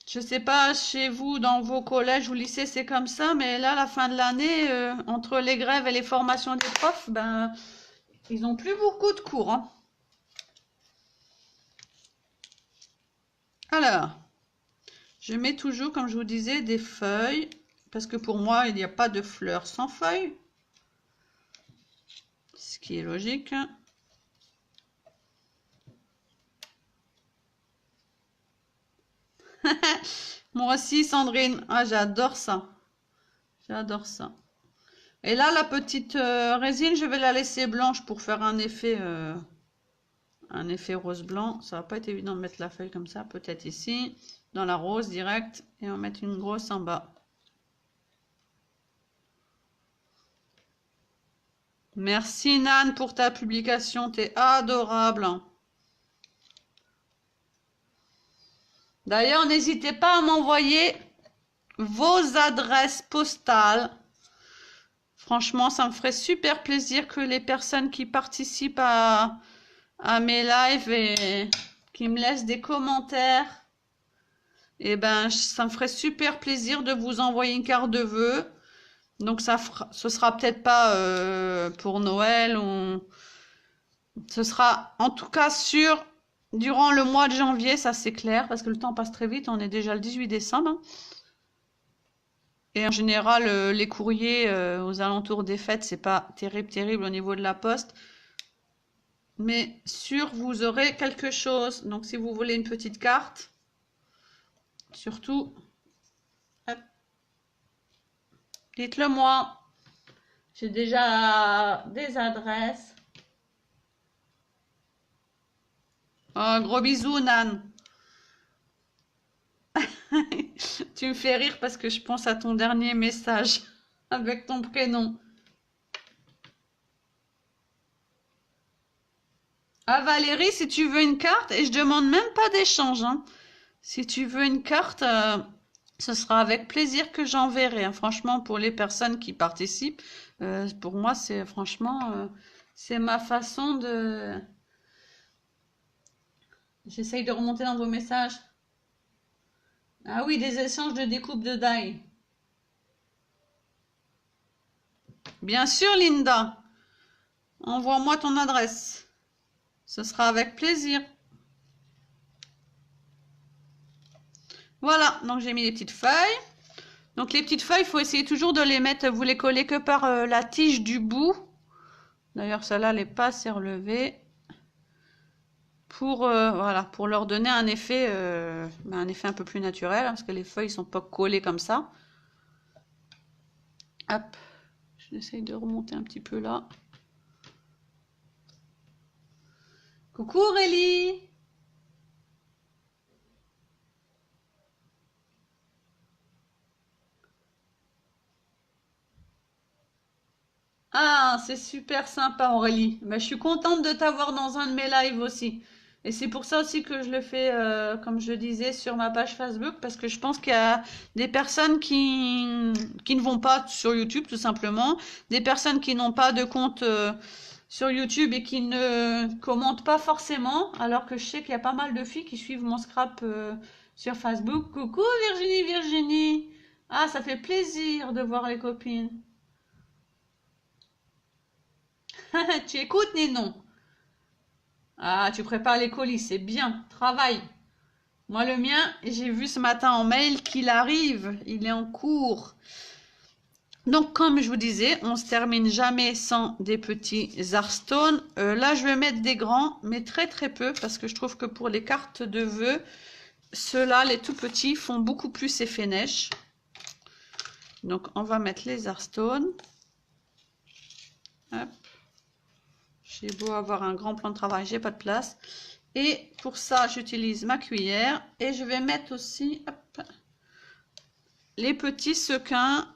Je sais pas chez vous, dans vos collèges ou lycées, c'est comme ça, mais là, à la fin de l'année, entre les grèves et les formations des profs, ben, ils n'ont plus beaucoup de cours. Hein. Alors, je mets toujours, comme je vous disais, des feuilles, parce que pour moi, il n'y a pas de fleurs sans feuilles, ce qui est logique. Moi aussi, Sandrine. Ah, j'adore ça. J'adore ça. Et là, la petite résine, je vais la laisser blanche pour faire un effet rose-blanc. Ça va pas être évident de mettre la feuille comme ça. Peut-être ici, dans la rose direct. Et on va mettre une grosse en bas. Merci Nan pour ta publication. T'es adorable. D'ailleurs, n'hésitez pas à m'envoyer vos adresses postales. Franchement, ça me ferait super plaisir que les personnes qui participent à mes lives et qui me laissent des commentaires, et ben, ça me ferait super plaisir de vous envoyer une carte de vœux. Donc, ce sera peut-être pas pour Noël. Ce sera en tout cas sûr durant le mois de janvier, ça c'est clair, parce que le temps passe très vite. On est déjà le 18 décembre. Et en général, les courriers aux alentours des fêtes, c'est pas terrible au niveau de la poste. Mais sûr, vous aurez quelque chose. Donc, si vous voulez une petite carte, surtout, hop, dites-le moi. J'ai déjà des adresses. Oh, gros bisous, Nan. Tu me fais rire parce que je pense à ton dernier message avec ton prénom. Ah, Valérie, si tu veux une carte, et je demande même pas d'échange, hein. Si tu veux une carte, ce sera avec plaisir que j'enverrai, hein. Franchement, pour les personnes qui participent, pour moi, c'est franchement, c'est ma façon de... J'essaye de remonter dans vos messages. Ah oui, des échanges de découpe de die. Bien sûr, Linda. Envoie-moi ton adresse. Ce sera avec plaisir. Voilà, donc j'ai mis les petites feuilles. Donc les petites feuilles, il faut essayer toujours de les mettre, vous les collez que par la tige du bout. D'ailleurs, celle-là, elle n'est pas assez relevée. Pour, voilà, pour leur donner un effet un peu plus naturel, hein, parce que les feuilles ne sont pas collées comme ça. Hop, j'essaye de remonter un petit peu là. Coucou Aurélie! Ah, c'est super sympa Aurélie. Ben, je suis contente de t'avoir dans un de mes lives aussi. Et c'est pour ça aussi que je le fais, comme je disais, sur ma page Facebook, parce que je pense qu'il y a des personnes qui ne vont pas sur YouTube, tout simplement, des personnes qui n'ont pas de compte sur YouTube et qui ne commentent pas forcément, alors que je sais qu'il y a pas mal de filles qui suivent mon scrap sur Facebook. Coucou Virginie, Virginie! Ah, ça fait plaisir de voir les copines. Tu écoutes, Ninon? Ah, tu prépares les colis, c'est bien. Travail. Moi, le mien, j'ai vu ce matin en mail qu'il arrive. Il est en cours. Donc, comme je vous disais, on se termine jamais sans des petits Hearthstone. Là, je vais mettre des grands, mais très très peu, parce que je trouve que pour les cartes de vœux, ceux-là, les tout petits, font beaucoup plus effet neige. Donc, on va mettre les Hearthstone. Hop. J'ai beau avoir un grand plan de travail, j'ai pas de place. Et pour ça, j'utilise ma cuillère. Et je vais mettre aussi hop, les petits sequins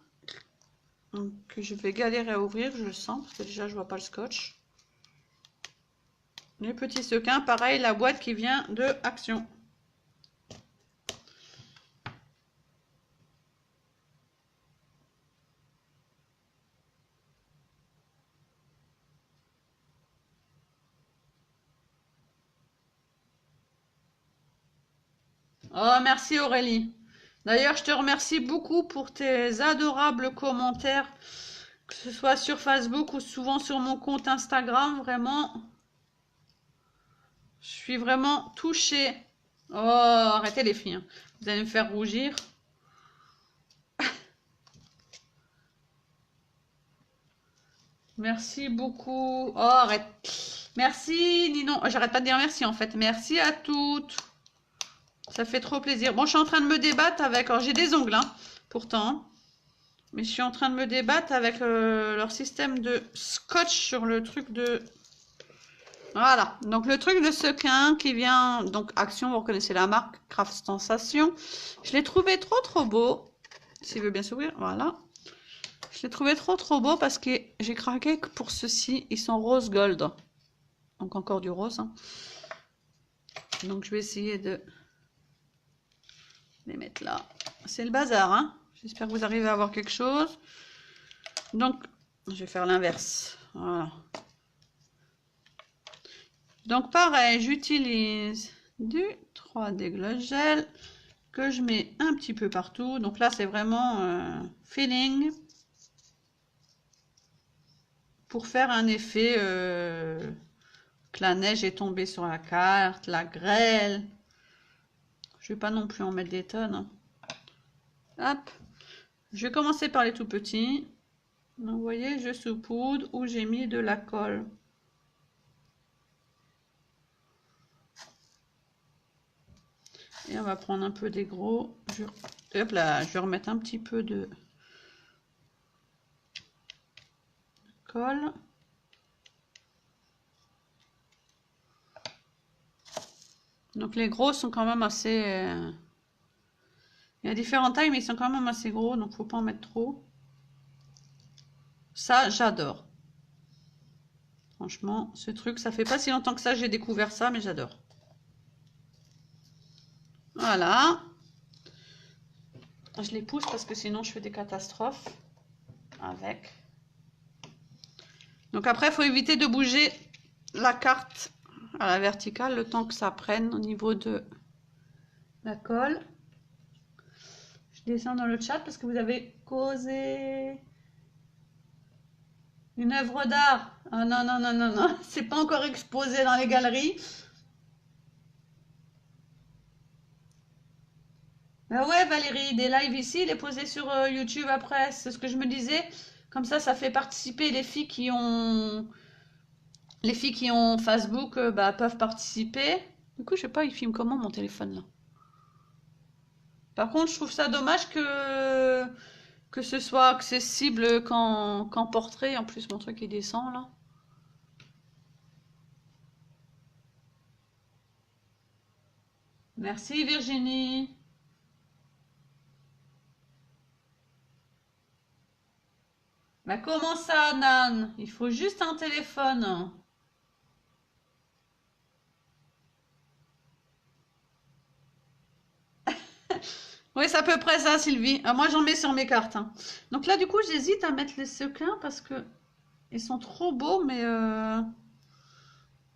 que je vais galérer à ouvrir, je le sens, parce que déjà, je vois pas le scotch. Les petits sequins, pareil, la boîte qui vient de Action. Oh, merci Aurélie. D'ailleurs, je te remercie beaucoup pour tes adorables commentaires, que ce soit sur Facebook ou souvent sur mon compte Instagram. Vraiment, je suis vraiment touchée. Oh, arrêtez les filles, hein. Vous allez me faire rougir. Merci beaucoup. Oh, arrête. Merci, Ninon. Oh, j'arrête pas de dire merci en fait. Merci à toutes. Ça fait trop plaisir. Bon, je suis en train de me débattre avec... Alors, j'ai des ongles, hein, pourtant. Mais je suis en train de me débattre avec leur système de scotch sur le truc de... Voilà. Donc, le truc de sequin qui vient... Donc, Action, vous reconnaissez la marque. Craft Sensation. Je l'ai trouvé trop beau. S'il veut bien s'ouvrir. Voilà. Je l'ai trouvé trop beau parce que j'ai craqué pour ceux-ci. Ils sont rose gold. Donc, encore du rose, hein. Donc, je vais essayer de... les mettre là. C'est le bazar, hein. J'espère que vous arrivez à avoir quelque chose. Donc, je vais faire l'inverse. Voilà. Donc, pareil, j'utilise du 3D Gloss Gel que je mets un petit peu partout. Donc là, c'est vraiment feeling pour faire un effet que la neige est tombée sur la carte, la grêle. Je vais pas non plus en mettre des tonnes, hein. Hop. Je vais commencer par les tout petits. Donc, vous voyez, je saupoudre où j'ai mis de la colle. Et on va prendre un peu des gros. Hop là, je vais remettre un petit peu de colle. Donc les gros sont quand même assez... Il y a différentes tailles, mais ils sont quand même assez gros, donc faut pas en mettre trop. Ça, j'adore. Franchement, ce truc, ça fait pas si longtemps que ça j'ai découvert ça, mais j'adore. Voilà. Je les pousse parce que sinon je fais des catastrophes avec. Donc après, il faut éviter de bouger la carte à la verticale le temps que ça prenne au niveau de la colle. Je descends dans le chat parce que vous avez causé une œuvre d'art. Ah non, non, non, non, non, c'est pas encore exposé dans les galeries. Ben ouais, Valérie, des lives ici, il est posé sur YouTube après. C'est ce que je me disais. Comme ça fait participer les filles qui ont... Les filles qui ont Facebook bah, peuvent participer. Du coup, je sais pas, il filme comment mon téléphone là. Par contre, je trouve ça dommage que ce soit accessible qu'en portrait. En plus, mon truc il descend là. Merci Virginie. Mais comment ça, Nan? Il faut juste un téléphone. Oui, c'est à peu près ça, Sylvie. Moi, j'en mets sur mes cartes, hein. Donc là, du coup, j'hésite à mettre les sequins parce que ils sont trop beaux, mais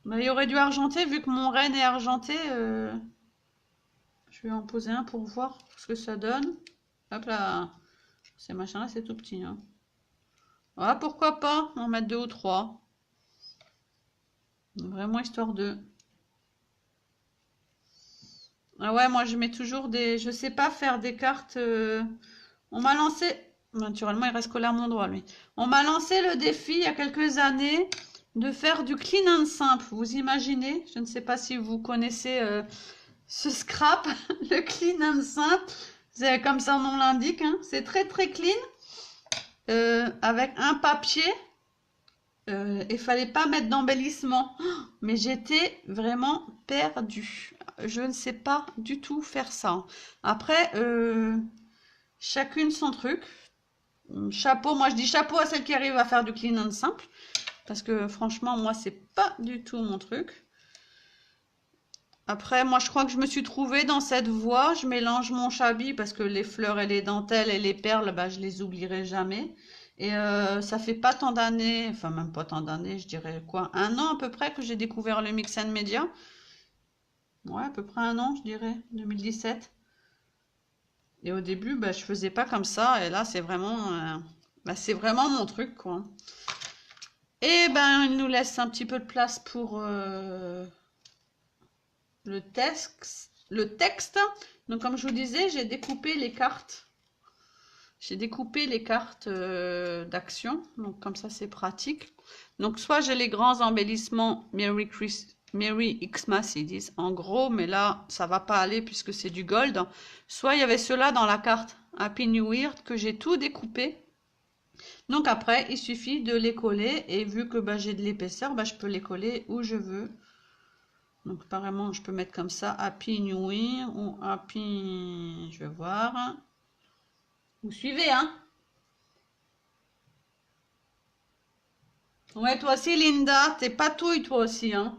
il y aurait du argenté, vu que mon renne est argenté. Je vais en poser un pour voir ce que ça donne. Hop là. Ces machins-là, c'est tout petit, hein. Ah, pourquoi pas en mettre 2 ou 3. Vraiment histoire de... Ah ouais, moi je mets toujours des... Je sais pas faire des cartes... On m'a lancé... Naturellement, il reste collé à mon doigt, lui. On m'a lancé le défi il y a quelques années de faire du clean and simple. Vous imaginez? Je ne sais pas si vous connaissez ce scrap, le clean and simple. C'est comme son nom l'indique, hein. C'est très très clean. Avec un papier. Il fallait pas mettre d'embellissement. Mais j'étais vraiment perdue. Je ne sais pas du tout faire ça. Après, chacune son truc. Chapeau, moi je dis chapeau à celle qui arrive à faire du clean and simple. Parce que franchement, moi, c'est pas du tout mon truc. Après, moi, je crois que je me suis trouvée dans cette voie. Je mélange mon chablis parce que les fleurs et les dentelles et les perles, bah, je les oublierai jamais. Et ça fait pas tant d'années, enfin même pas tant d'années, je dirais quoi, 1 an à peu près que j'ai découvert le Mix and Media. Ouais, à peu près 1 an, je dirais, 2017. Et au début, bah, je faisais pas comme ça. Et là, c'est vraiment mon truc, quoi. Et ben, il nous laisse un petit peu de place pour le texte. Donc, comme je vous disais, j'ai découpé les cartes. J'ai découpé les cartes d'action. Donc, comme ça, c'est pratique. Donc, soit j'ai les grands embellissements Merry Xmas, ils disent en gros, mais là, ça va pas aller puisque c'est du gold. Soit il y avait ceux-là dans la carte Happy New Year que j'ai tout découpé. Donc après, il suffit de les coller et vu que bah, j'ai de l'épaisseur, bah, je peux les coller où je veux. Donc apparemment, je peux mettre comme ça Happy New Year ou Happy... Je vais voir. Vous suivez, hein? Ouais, toi aussi, Linda, t'es patouille, toi aussi, hein?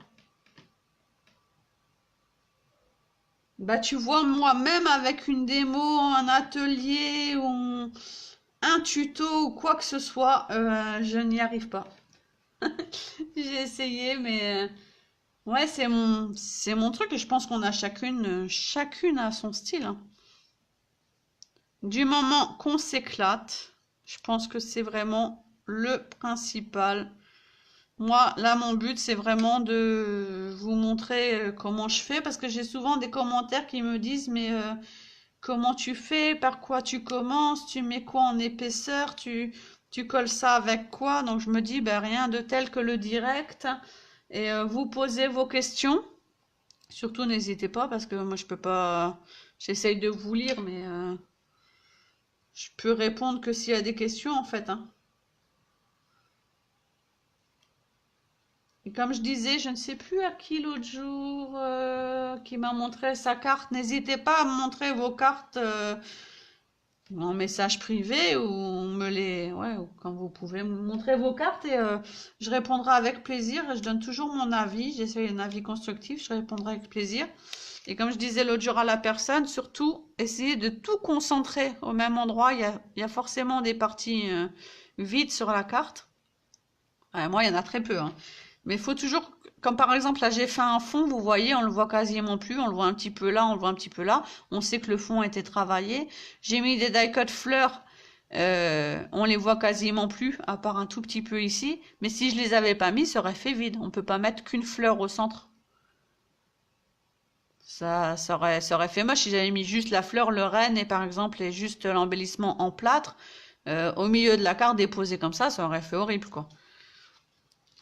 Bah, tu vois, moi, même avec une démo, un atelier ou un tuto ou quoi que ce soit, je n'y arrive pas. J'ai essayé, mais ouais, c'est mon truc et je pense qu'on a chacune a son style, hein. Du moment qu'on s'éclate, je pense que c'est vraiment le principal. Moi, là, mon but, c'est vraiment de vous montrer comment je fais parce que j'ai souvent des commentaires qui me disent, mais comment tu fais, par quoi tu commences, tu mets quoi en épaisseur, tu colles ça avec quoi. Donc je me dis, ben, rien de tel que le direct. Et vous posez vos questions. Surtout n'hésitez pas parce que moi je peux pas, j'essaye de vous lire, mais je peux répondre que s'il y a des questions en fait, hein. Et comme je disais, je ne sais plus à qui l'autre jour qui m'a montré sa carte. N'hésitez pas à me montrer vos cartes en message privé ou ouais, ou quand vous pouvez me montrer vos cartes et je répondrai avec plaisir. Je donne toujours mon avis. J'essaie un avis constructif. Je répondrai avec plaisir. Et comme je disais l'autre jour à la personne, surtout essayez de tout concentrer au même endroit. Il y a forcément des parties vides sur la carte. Moi, il y en a très peu, hein. Mais il faut toujours, comme par exemple, là j'ai fait un fond, vous voyez, on le voit quasiment plus, on le voit un petit peu là, on le voit un petit peu là. On sait que le fond a été travaillé. J'ai mis des die-cut fleurs, on les voit quasiment plus, à part un tout petit peu ici. Mais si je les avais pas mis, ça aurait fait vide. On peut pas mettre qu'une fleur au centre. Ça aurait fait moche si j'avais mis juste la fleur, le renne et par exemple et juste l'embellissement en plâtre au milieu de la carte déposée comme ça aurait fait horrible quoi.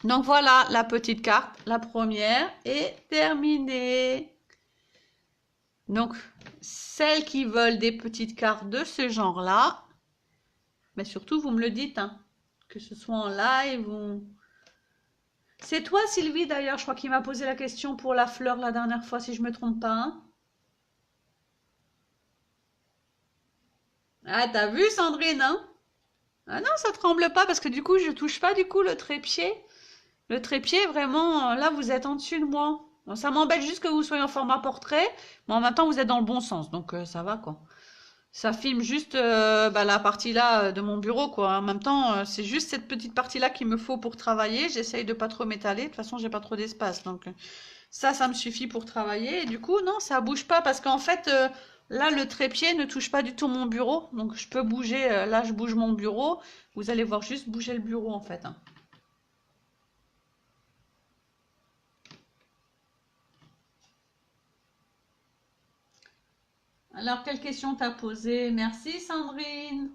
Donc voilà la petite carte, la première est terminée. Donc celles qui veulent des petites cartes de ce genre-là, mais surtout vous me le dites, hein, que ce soit en live ou... C'est toi Sylvie d'ailleurs, je crois qu'il m'a posé la question pour la fleur la dernière fois si je me trompe pas, hein. Ah t'as vu Sandrine, hein? Ah non ça tremble pas parce que du coup je touche pas du coup le trépied. Le trépied, vraiment, là, vous êtes en dessus de moi. Bon, ça m'embête juste que vous soyez en format portrait, mais en même temps, vous êtes dans le bon sens, donc ça va, quoi. Ça filme juste la partie là de mon bureau, quoi. En même temps, c'est juste cette petite partie-là qu'il me faut pour travailler. J'essaye de pas trop m'étaler. De toute façon, j'ai pas trop d'espace, donc ça me suffit pour travailler. Et du coup, non, ça bouge pas parce qu'en fait, là, le trépied ne touche pas du tout mon bureau, donc je peux bouger. Là, je bouge mon bureau. Vous allez voir juste bouger le bureau, en fait, hein. Alors, quelle question t'as posée? Merci Sandrine.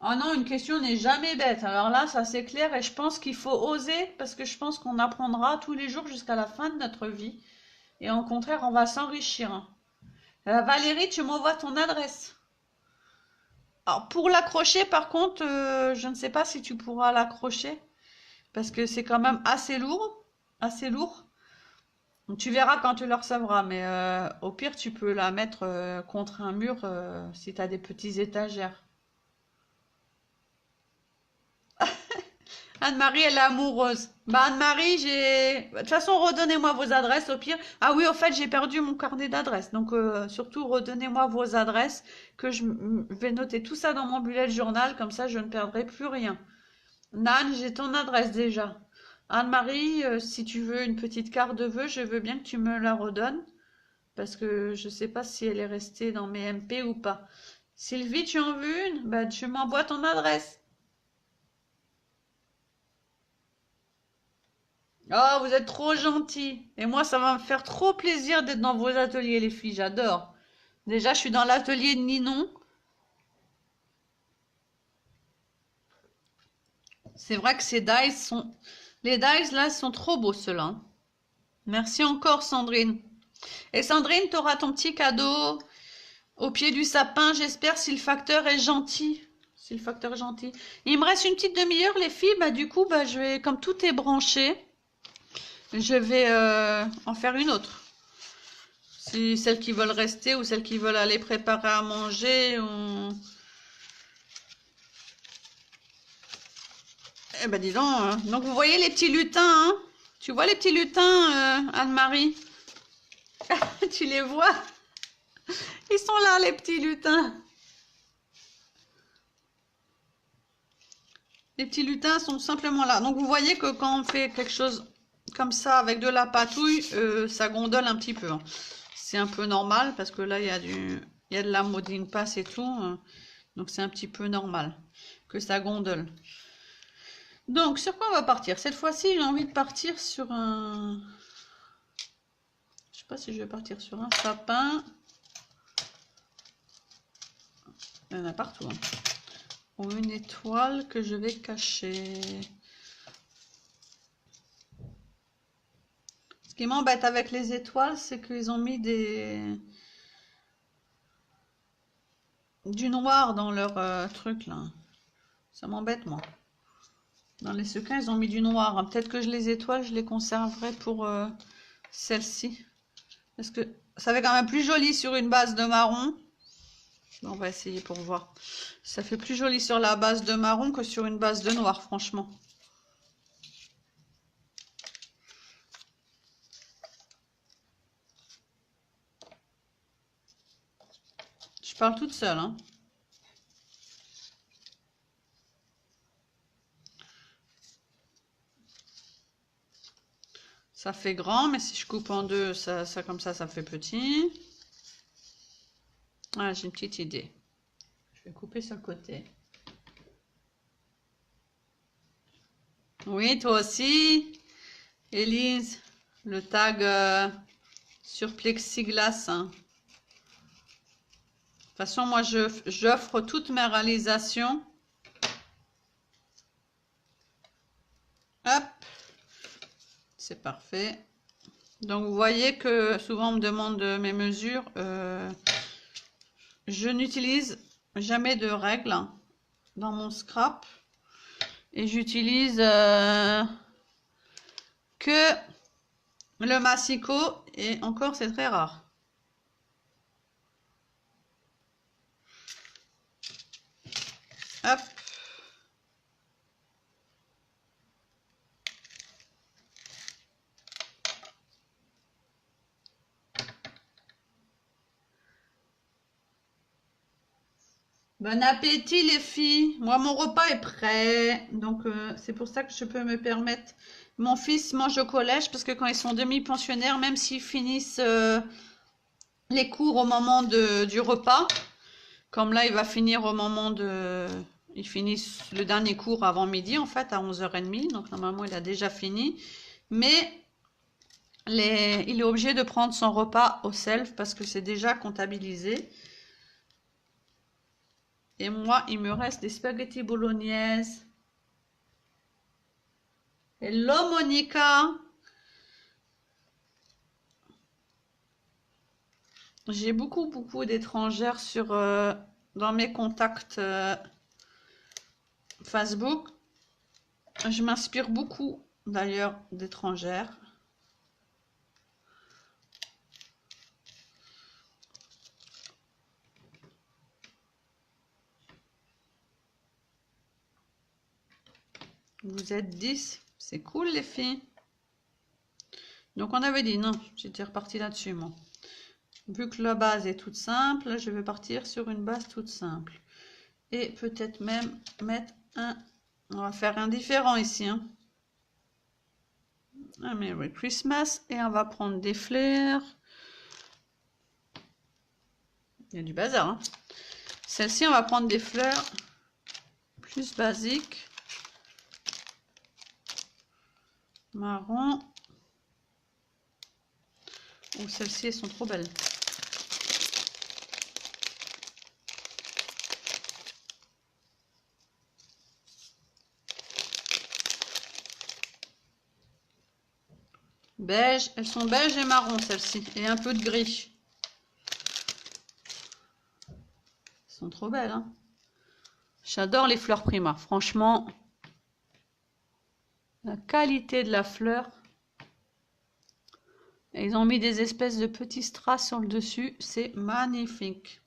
Oh non, une question n'est jamais bête. Alors là, ça c'est clair et je pense qu'il faut oser parce que je pense qu'on apprendra tous les jours jusqu'à la fin de notre vie. Et au contraire, on va s'enrichir. Valérie, tu m'envoies ton adresse. Alors pour l'accrocher, par contre, je ne sais pas si tu pourras l'accrocher parce que c'est quand même assez lourd. Assez lourd. Donc, tu verras quand tu le recevras, mais au pire, tu peux la mettre contre un mur si tu as des petits étagères. Anne-Marie, elle est amoureuse. Bah, Anne-Marie, de toute façon, redonnez-moi vos adresses au pire. Ah oui, au fait, j'ai perdu mon carnet d'adresses. Donc, surtout, redonnez-moi vos adresses, que je vais noter tout ça dans mon bullet journal. Comme ça, je ne perdrai plus rien. Nan, j'ai ton adresse déjà. Anne-Marie, si tu veux une petite carte de vœux, je veux bien que tu me la redonnes. Parce que je ne sais pas si elle est restée dans mes MP ou pas. Sylvie, tu en veux une? Bah, tu m'envoies ton adresse. Oh, vous êtes trop gentils. Et moi, ça va me faire trop plaisir d'être dans vos ateliers, les filles. J'adore. Déjà, je suis dans l'atelier de Ninon. C'est vrai que ces dies sont... Les dies, là, sont trop beaux, ceux-là. Merci encore, Sandrine. Et Sandrine, tu auras ton petit cadeau au pied du sapin, j'espère, si le facteur est gentil. Si le facteur est gentil. Il me reste une petite demi-heure, les filles. Bah, du coup, bah, je vais, comme tout est branché, je vais en faire une autre. Si celles qui veulent rester ou celles qui veulent aller préparer à manger ou... Eh ben dis donc, donc vous voyez les petits lutins, hein? Tu vois les petits lutins, Anne-Marie? Tu les vois? Ils sont là, les petits lutins. Les petits lutins sont simplement là. Donc vous voyez que quand on fait quelque chose comme ça avec de la patouille, ça gondole un petit peu, hein. C'est un peu normal parce que là, il y a de la modeling passe et tout. Donc c'est un petit peu normal que ça gondole. Donc, sur quoi on va partir? Cette fois-ci, j'ai envie de partir sur un... Je sais pas si je vais partir sur un sapin. Il y en a partout. Hein. Ou une étoile que je vais cacher. Ce qui m'embête avec les étoiles, c'est qu'ils ont mis du noir dans leur truc là. Ça m'embête moi. Dans les sequins, ils ont mis du noir. Peut-être que les étoiles, je les conserverai pour celle-ci. Parce que ça fait quand même plus joli sur une base de marron. On va essayer pour voir. Ça fait plus joli sur la base de marron que sur une base de noir, franchement. Je parle toute seule, hein. Ça fait grand, mais si je coupe en deux, ça comme ça fait petit. Ah, j'ai une petite idée. Je vais couper sur le côté. Oui, toi aussi, Élise, le tag sur plexiglas. Hein. De toute façon, moi, j'offre toutes mes réalisations. Hop, c'est parfait. Donc, vous voyez que souvent, on me demande mes mesures. Je n'utilise jamais de règles dans mon scrap. Et j'utilise que le massicot. Et encore, c'est très rare. Hop. Bon appétit les filles. Moi mon repas est prêt. Donc c'est pour ça que je peux me permettre. Mon fils mange au collège parce que quand ils sont demi-pensionnaires, même s'ils finissent les cours au moment du repas, comme là il va finir au moment de... Ils finissent le dernier cours avant midi en fait à 11h30. Donc normalement il a déjà fini. Mais il est obligé de prendre son repas au self parce que c'est déjà comptabilisé. Et moi, il me reste des spaghettis bolognaises. Hello Monica. J'ai beaucoup d'étrangères dans mes contacts Facebook. Je m'inspire beaucoup d'ailleurs d'étrangères. Vous êtes 10. C'est cool les filles. Donc on avait dit non, j'étais repartie là-dessus moi. Vu que la base est toute simple, je vais partir sur une base toute simple. Et peut-être même mettre un... On va faire un différent ici. Hein. Un Merry Christmas. Et on va prendre des fleurs. Il y a du bazar. Hein. Celle-ci, on va prendre des fleurs plus basiques. Marron. Oh, celles-ci, elles sont trop belles. Beige. Elles sont beige et marron, celles-ci. Et un peu de gris. Elles sont trop belles. Hein. J'adore les fleurs Prima. Franchement, la qualité de la fleur. Et ils ont mis des espèces de petits strass sur le dessus. C'est magnifique.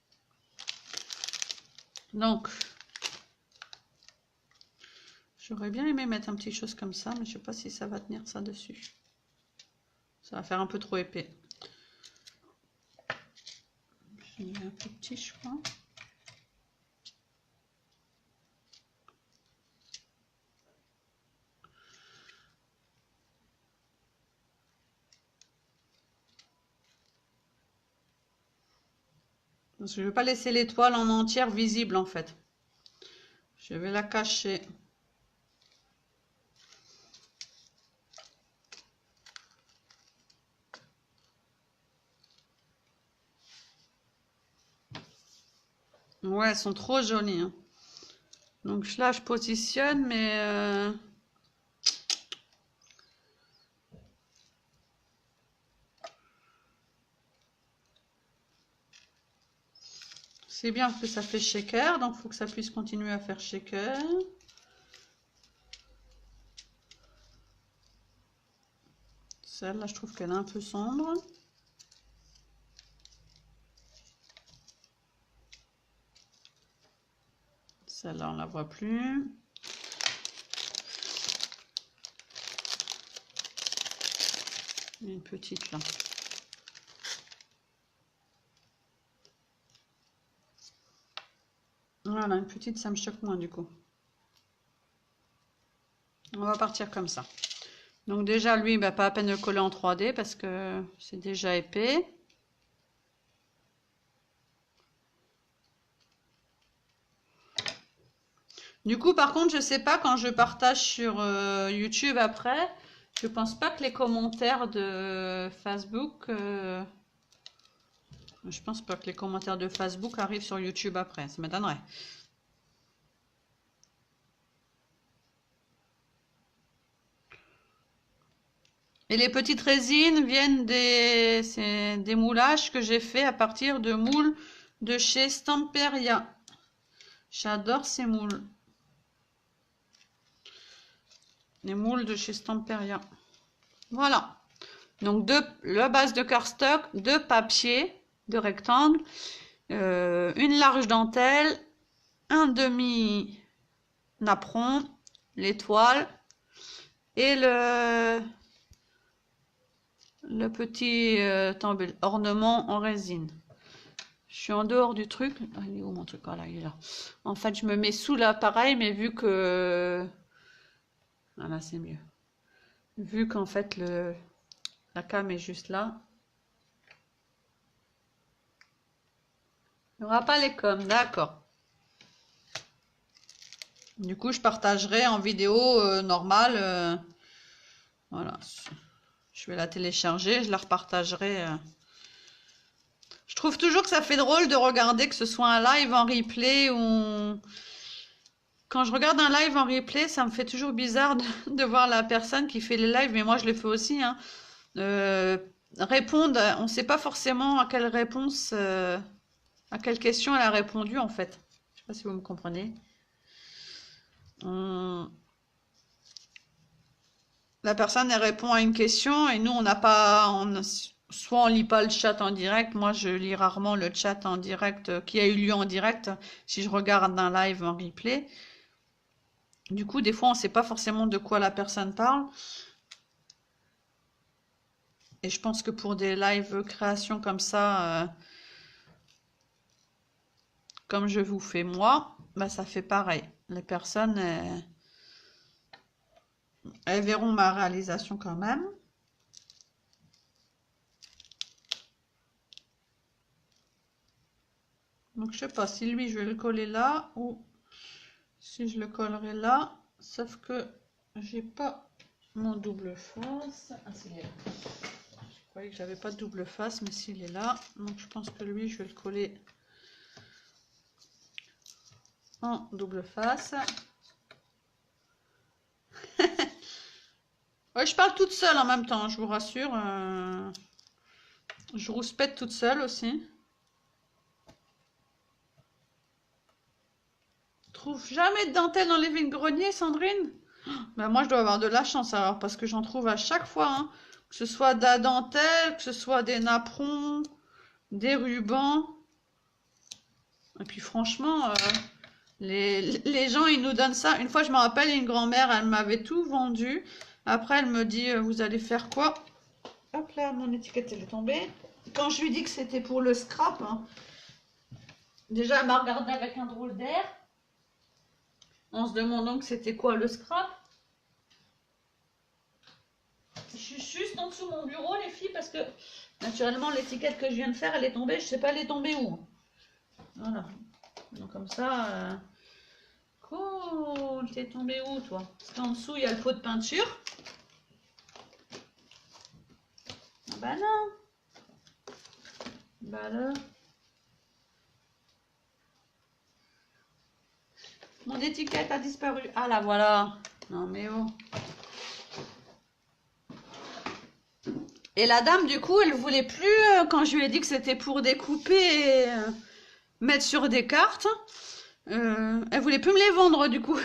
Donc, j'aurais bien aimé mettre un petit chose comme ça, mais je ne sais pas si ça va tenir ça dessus. Ça va faire un peu trop épais. Je mets un peu petit, je crois. Parce que je ne vais pas laisser l'étoile en entière visible en fait. Je vais la cacher. Ouais, elles sont trop jolies, hein. Donc là, je positionne, mais c'est bien que ça fait shaker, donc il faut que ça puisse continuer à faire shaker. Celle-là, je trouve qu'elle est un peu sombre. Celle-là, on la voit plus. Une petite là. Voilà, une petite, ça me choque moins du coup. On va partir comme ça. Donc déjà, lui, bah, pas à peine de le coller en 3D parce que c'est déjà épais. Du coup, par contre, je sais pas, quand je partage sur YouTube après, je pense pas que les commentaires de Facebook... je pense pas que les commentaires de Facebook arrivent sur YouTube après, ça m'étonnerait. Et les petites résines viennent des moulages que j'ai fait à partir de moules de chez Stamperia. J'adore ces moules. Les moules de chez Stamperia. Voilà. Donc la base de cardstock, deux papiers de rectangle, une large dentelle, un demi napperon, l'étoile et le petit ornement en résine. Je suis en dehors du truc. Ah, il est où mon truc? Ah là, il est là. En fait, je me mets sous l'appareil, mais vu que... Ah là, c'est mieux. Vu qu'en fait, la cam est juste là. Il n'y aura pas les coms, d'accord. Du coup, je partagerai en vidéo normale. Voilà. Je vais la télécharger, je la repartagerai. Je trouve toujours que ça fait drôle de regarder, que ce soit un live en replay ou... Quand je regarde un live en replay, ça me fait toujours bizarre de voir la personne qui fait les lives, mais moi je le fais aussi, hein, répondre. On ne sait pas forcément à quelle réponse, à quelle question elle a répondu en fait. Je ne sais pas si vous me comprenez. La personne elle répond à une question et nous on n'a pas, soit on lit pas le chat en direct. Moi je lis rarement le chat en direct qui a eu lieu en direct si je regarde un live en replay. Du coup, des fois, on ne sait pas forcément de quoi la personne parle. Et je pense que pour des live créations comme ça, comme je vous fais moi, bah, ça fait pareil. Les personnes, elles verront ma réalisation quand même. Donc, je sais pas si lui, je vais le coller là ou si je le collerai là. Sauf que j'ai pas mon double face. Ah, s'il est là. Je croyais que j'avais pas de double face, mais s'il est là. Donc, je pense que lui, je vais le coller en double face. Ouais, je parle toute seule en même temps, je vous rassure. Je rouspète toute seule aussi. Trouve jamais de dentelle dans les vide-greniers, Sandrine? Ben moi, je dois avoir de la chance alors, parce que j'en trouve à chaque fois, hein. Que ce soit de la dentelle, que ce soit des napperons, des rubans. Et puis franchement, les gens, ils nous donnent ça. Une fois, je me rappelle, une grand-mère, elle m'avait tout vendu. Après, elle me dit, vous allez faire quoi? Hop là, mon étiquette, elle est tombée. Quand je lui dis que c'était pour le scrap, hein, déjà, elle m'a regardé avec un drôle d'air, en se demandant que c'était quoi le scrap. Je suis juste en dessous de mon bureau, les filles, parce que naturellement, l'étiquette que je viens de faire, elle est tombée. Je sais pas, elle est tombée où. Voilà. Donc, comme ça. Cool. T'es tombée où, toi? Parce qu'en dessous, il y a le pot de peinture. Ah bah non. Bah là. Mon étiquette a disparu. Ah là, voilà. Non mais oh. Et la dame, du coup, elle voulait plus, quand je lui ai dit que c'était pour découper et mettre sur des cartes, elle voulait plus me les vendre, du coup.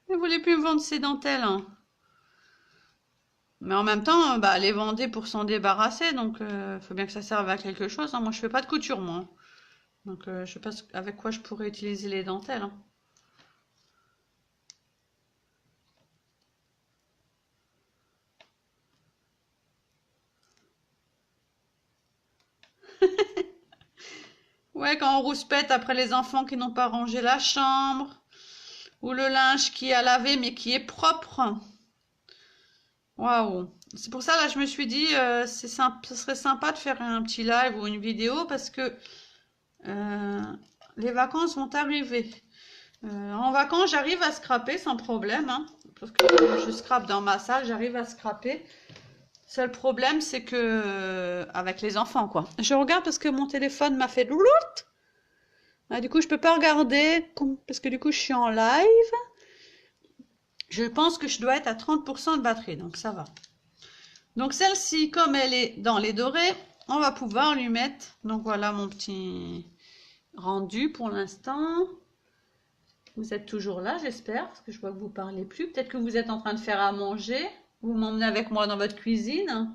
Elle voulait plus me vendre ses dentelles, hein. Mais en même temps, bah, elle les vendait pour s'en débarrasser, donc faut bien que ça serve à quelque chose, hein. Moi, je fais pas de couture, moi. Donc, je sais pas avec quoi je pourrais utiliser les dentelles, hein. Ouais, quand on rouspète après les enfants qui n'ont pas rangé la chambre, ou le linge qui est à laver mais qui est propre. Waouh! C'est pour ça, là, je me suis dit, ce serait sympa de faire un petit live ou une vidéo parce que euh, les vacances vont arriver. En vacances, j'arrive à scraper sans problème, hein, parce que je scrape dans ma salle, j'arrive à scraper. Seul problème, c'est que avec les enfants, quoi. Je regarde parce que mon téléphone m'a fait loulout. Ah, du coup, je peux pas regarder parce que du coup, je suis en live. Je pense que je dois être à 30% de batterie, donc ça va. Donc celle-ci, comme elle est dans les dorés, on va pouvoir lui mettre. Donc voilà mon petit rendu pour l'instant. Vous êtes toujours là, j'espère, parce que je vois que vous parlez plus. Peut-être que vous êtes en train de faire à manger. Vous m'emmenez avec moi dans votre cuisine.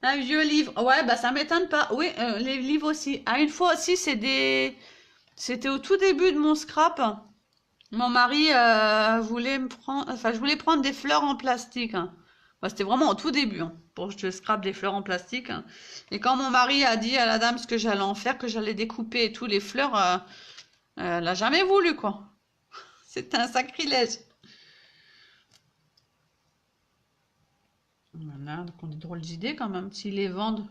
Un vieux livre. Ouais, bah ça m'étonne pas. Oui, les livres aussi. Ah, une fois aussi, c'était au tout début de mon scrap. Mon mari voulait me prendre, enfin, je voulais prendre des fleurs en plastique, hein. Bah, c'était vraiment au tout début, hein, pour que je scrape des fleurs en plastique, hein. Et quand mon mari a dit à la dame ce que j'allais en faire, que j'allais découper et tout les fleurs, elle n'a jamais voulu, quoi. C'était un sacrilège. Voilà, donc on a des drôles d'idées quand même, s'ils les vendent.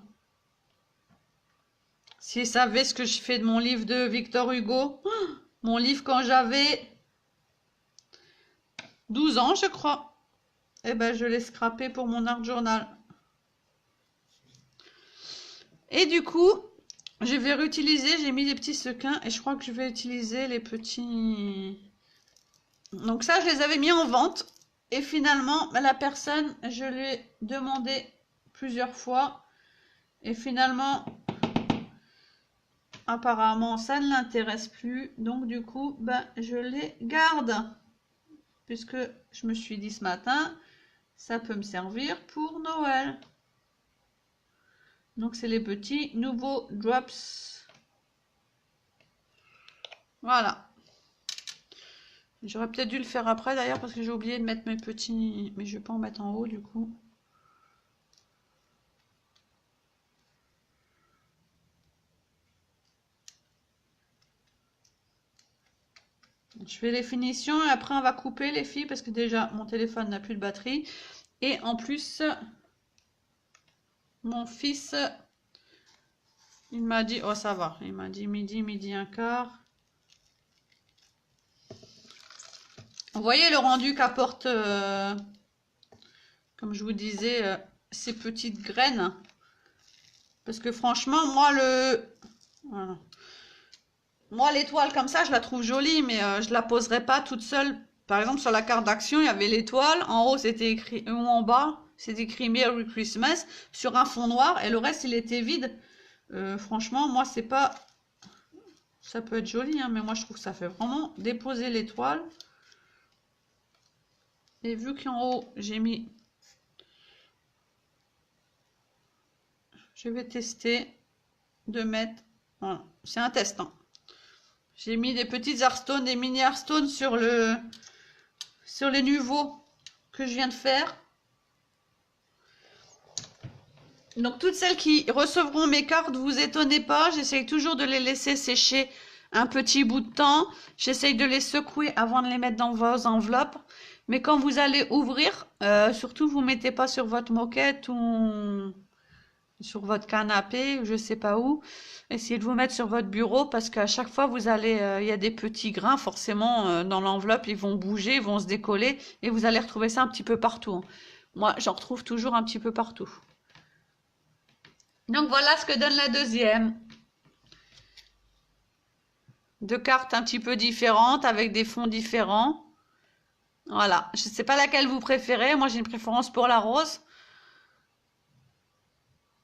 S'ils savaient ce que je fais de mon livre de Victor Hugo, mon livre quand j'avais 12 ans, je crois. Eh ben, je l'ai scrappé pour mon art journal. Et du coup, je vais réutiliser, j'ai mis des petits sequins et je crois que je vais utiliser les petits... Donc ça, je les avais mis en vente. Et finalement, la personne, je lui ai demandé plusieurs fois. Et finalement, apparemment, ça ne l'intéresse plus. Donc du coup, ben, je les garde. Puisque je me suis dit ce matin, ça peut me servir pour Noël. Donc c'est les petits nouveaux drops. Voilà. J'aurais peut-être dû le faire après d'ailleurs parce que j'ai oublié de mettre mes petits... Mais je vais pas en mettre en haut du coup. Je fais les finitions et après on va couper les filles parce que déjà mon téléphone n'a plus de batterie. Et en plus, mon fils, il m'a dit... Oh ça va, il m'a dit midi un quart. Vous voyez le rendu qu'apporte, comme je vous disais, ces petites graines. Parce que franchement, moi, voilà. Moi, l'étoile comme ça, je la trouve jolie, mais je la poserai pas toute seule. Par exemple, sur la carte d'action, il y avait l'étoile. En haut, c'était écrit, ou en bas, c'était écrit Merry Christmas sur un fond noir. Et le reste, il était vide. Franchement, moi, c'est pas... Ça peut être joli, hein, mais moi, je trouve que ça fait vraiment déposer l'étoile. Et vu qu'en haut, j'ai mis... Je vais tester de mettre... Voilà. C'est un test, hein. J'ai mis des petites hearthstones, des mini hearthstones sur les niveaux que je viens de faire. Donc toutes celles qui recevront mes cartes, vous étonnez pas, j'essaye toujours de les laisser sécher un petit bout de temps. J'essaye de les secouer avant de les mettre dans vos enveloppes. Mais quand vous allez ouvrir, surtout vous mettez pas sur votre moquette ou sur votre canapé, je sais pas où. Essayez de vous mettre sur votre bureau parce qu'à chaque fois vous allez, il y a des petits grains forcément dans l'enveloppe, ils vont bouger, ils vont se décoller et vous allez retrouver ça un petit peu partout, hein. Moi, j'en retrouve toujours un petit peu partout. Donc voilà ce que donne la deuxième. Deux cartes un petit peu différentes avec des fonds différents. Voilà, je ne sais pas laquelle vous préférez. Moi, j'ai une préférence pour la rose.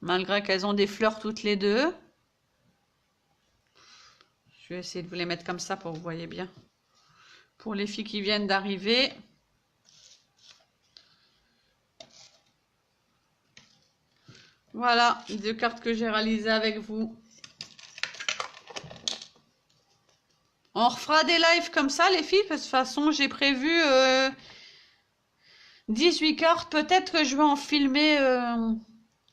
Malgré qu'elles ont des fleurs toutes les deux. Je vais essayer de vous les mettre comme ça pour que vous voyez bien. Pour les filles qui viennent d'arriver. Voilà, deux cartes que j'ai réalisées avec vous. On refera des lives comme ça, les filles, parce que de toute façon, j'ai prévu 18 cartes. Peut-être que je vais en filmer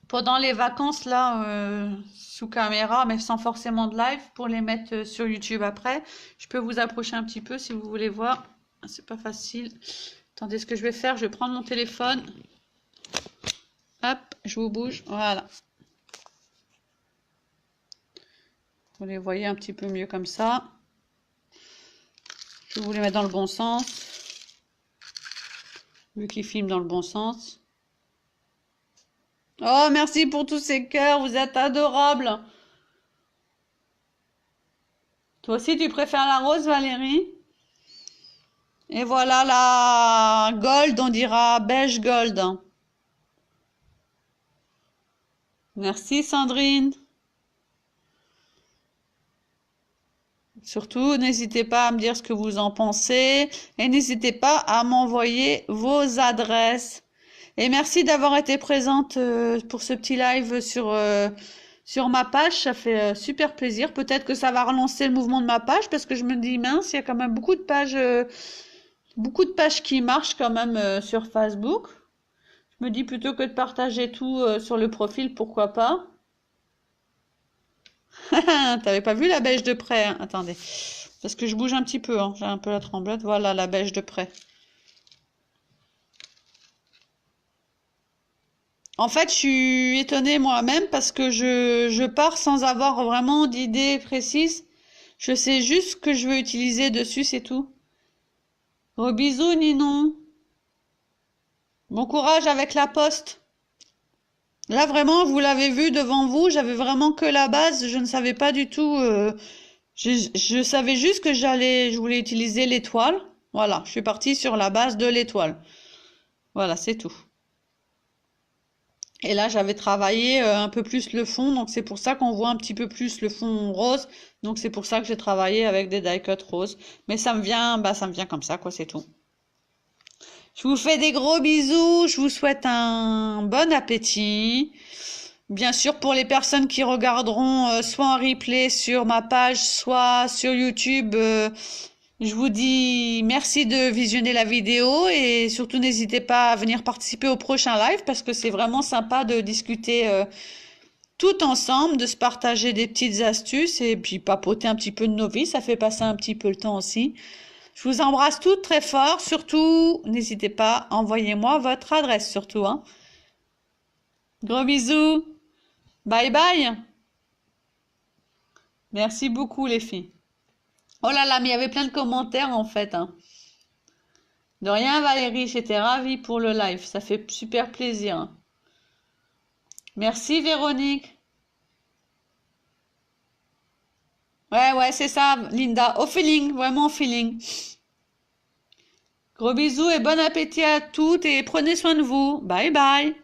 pendant les vacances, là, sous caméra, mais sans forcément de live, pour les mettre sur YouTube après. Je peux vous approcher un petit peu si vous voulez voir. C'est pas facile. Attendez, ce que je vais faire, je vais prendre mon téléphone. Hop, je vous bouge. Voilà. Vous les voyez un petit peu mieux comme ça. Je vais vous les mettre dans le bon sens. Vu qu'ils filment dans le bon sens. Oh, merci pour tous ces cœurs. Vous êtes adorables. Toi aussi, tu préfères la rose, Valérie? Et voilà la gold, on dira beige gold. Merci, Sandrine. Surtout, n'hésitez pas à me dire ce que vous en pensez et n'hésitez pas à m'envoyer vos adresses. Et merci d'avoir été présente pour ce petit live sur ma page. Ça fait super plaisir. Peut-être que ça va relancer le mouvement de ma page parce que je me dis, mince, il y a quand même beaucoup de pages qui marchent quand même sur Facebook. Je me dis plutôt que de partager tout sur le profil, pourquoi pas. T'avais pas vu la beige de près, hein? Attendez. Parce que je bouge un petit peu, hein. J'ai un peu la tremblote. Voilà la beige de près. En fait, je suis étonnée moi-même parce que je pars sans avoir vraiment d'idée précise. Je sais juste ce que je veux utiliser dessus, c'est tout. Gros bisous, Ninon. Bon courage avec la poste. Là, vraiment, vous l'avez vu devant vous, j'avais vraiment que la base. Je ne savais pas du tout... je savais juste que je voulais utiliser l'étoile. Voilà, je suis partie sur la base de l'étoile. Voilà, c'est tout. Et là, j'avais travaillé un peu plus le fond, donc c'est pour ça qu'on voit un petit peu plus le fond rose. Donc c'est pour ça que j'ai travaillé avec des die cut roses. Mais ça me vient comme ça, quoi, c'est tout. Je vous fais des gros bisous, je vous souhaite un bon appétit. Bien sûr, pour les personnes qui regarderont soit en replay sur ma page, soit sur YouTube, je vous dis merci de visionner la vidéo et surtout n'hésitez pas à venir participer au prochain live parce que c'est vraiment sympa de discuter tout ensemble, de se partager des petites astuces et puis papoter un petit peu de nos vies, ça fait passer un petit peu le temps aussi. Je vous embrasse toutes très fort, surtout n'hésitez pas, envoyez-moi votre adresse surtout, hein. Gros bisous, bye bye. Merci beaucoup les filles. Oh là là, mais il y avait plein de commentaires en fait, hein. De rien Valérie, j'étais ravie pour le live, ça fait super plaisir, hein. Merci Véronique. Ouais, c'est ça Linda, au feeling, vraiment au feeling. Gros bisous et bon appétit à toutes et prenez soin de vous. Bye bye.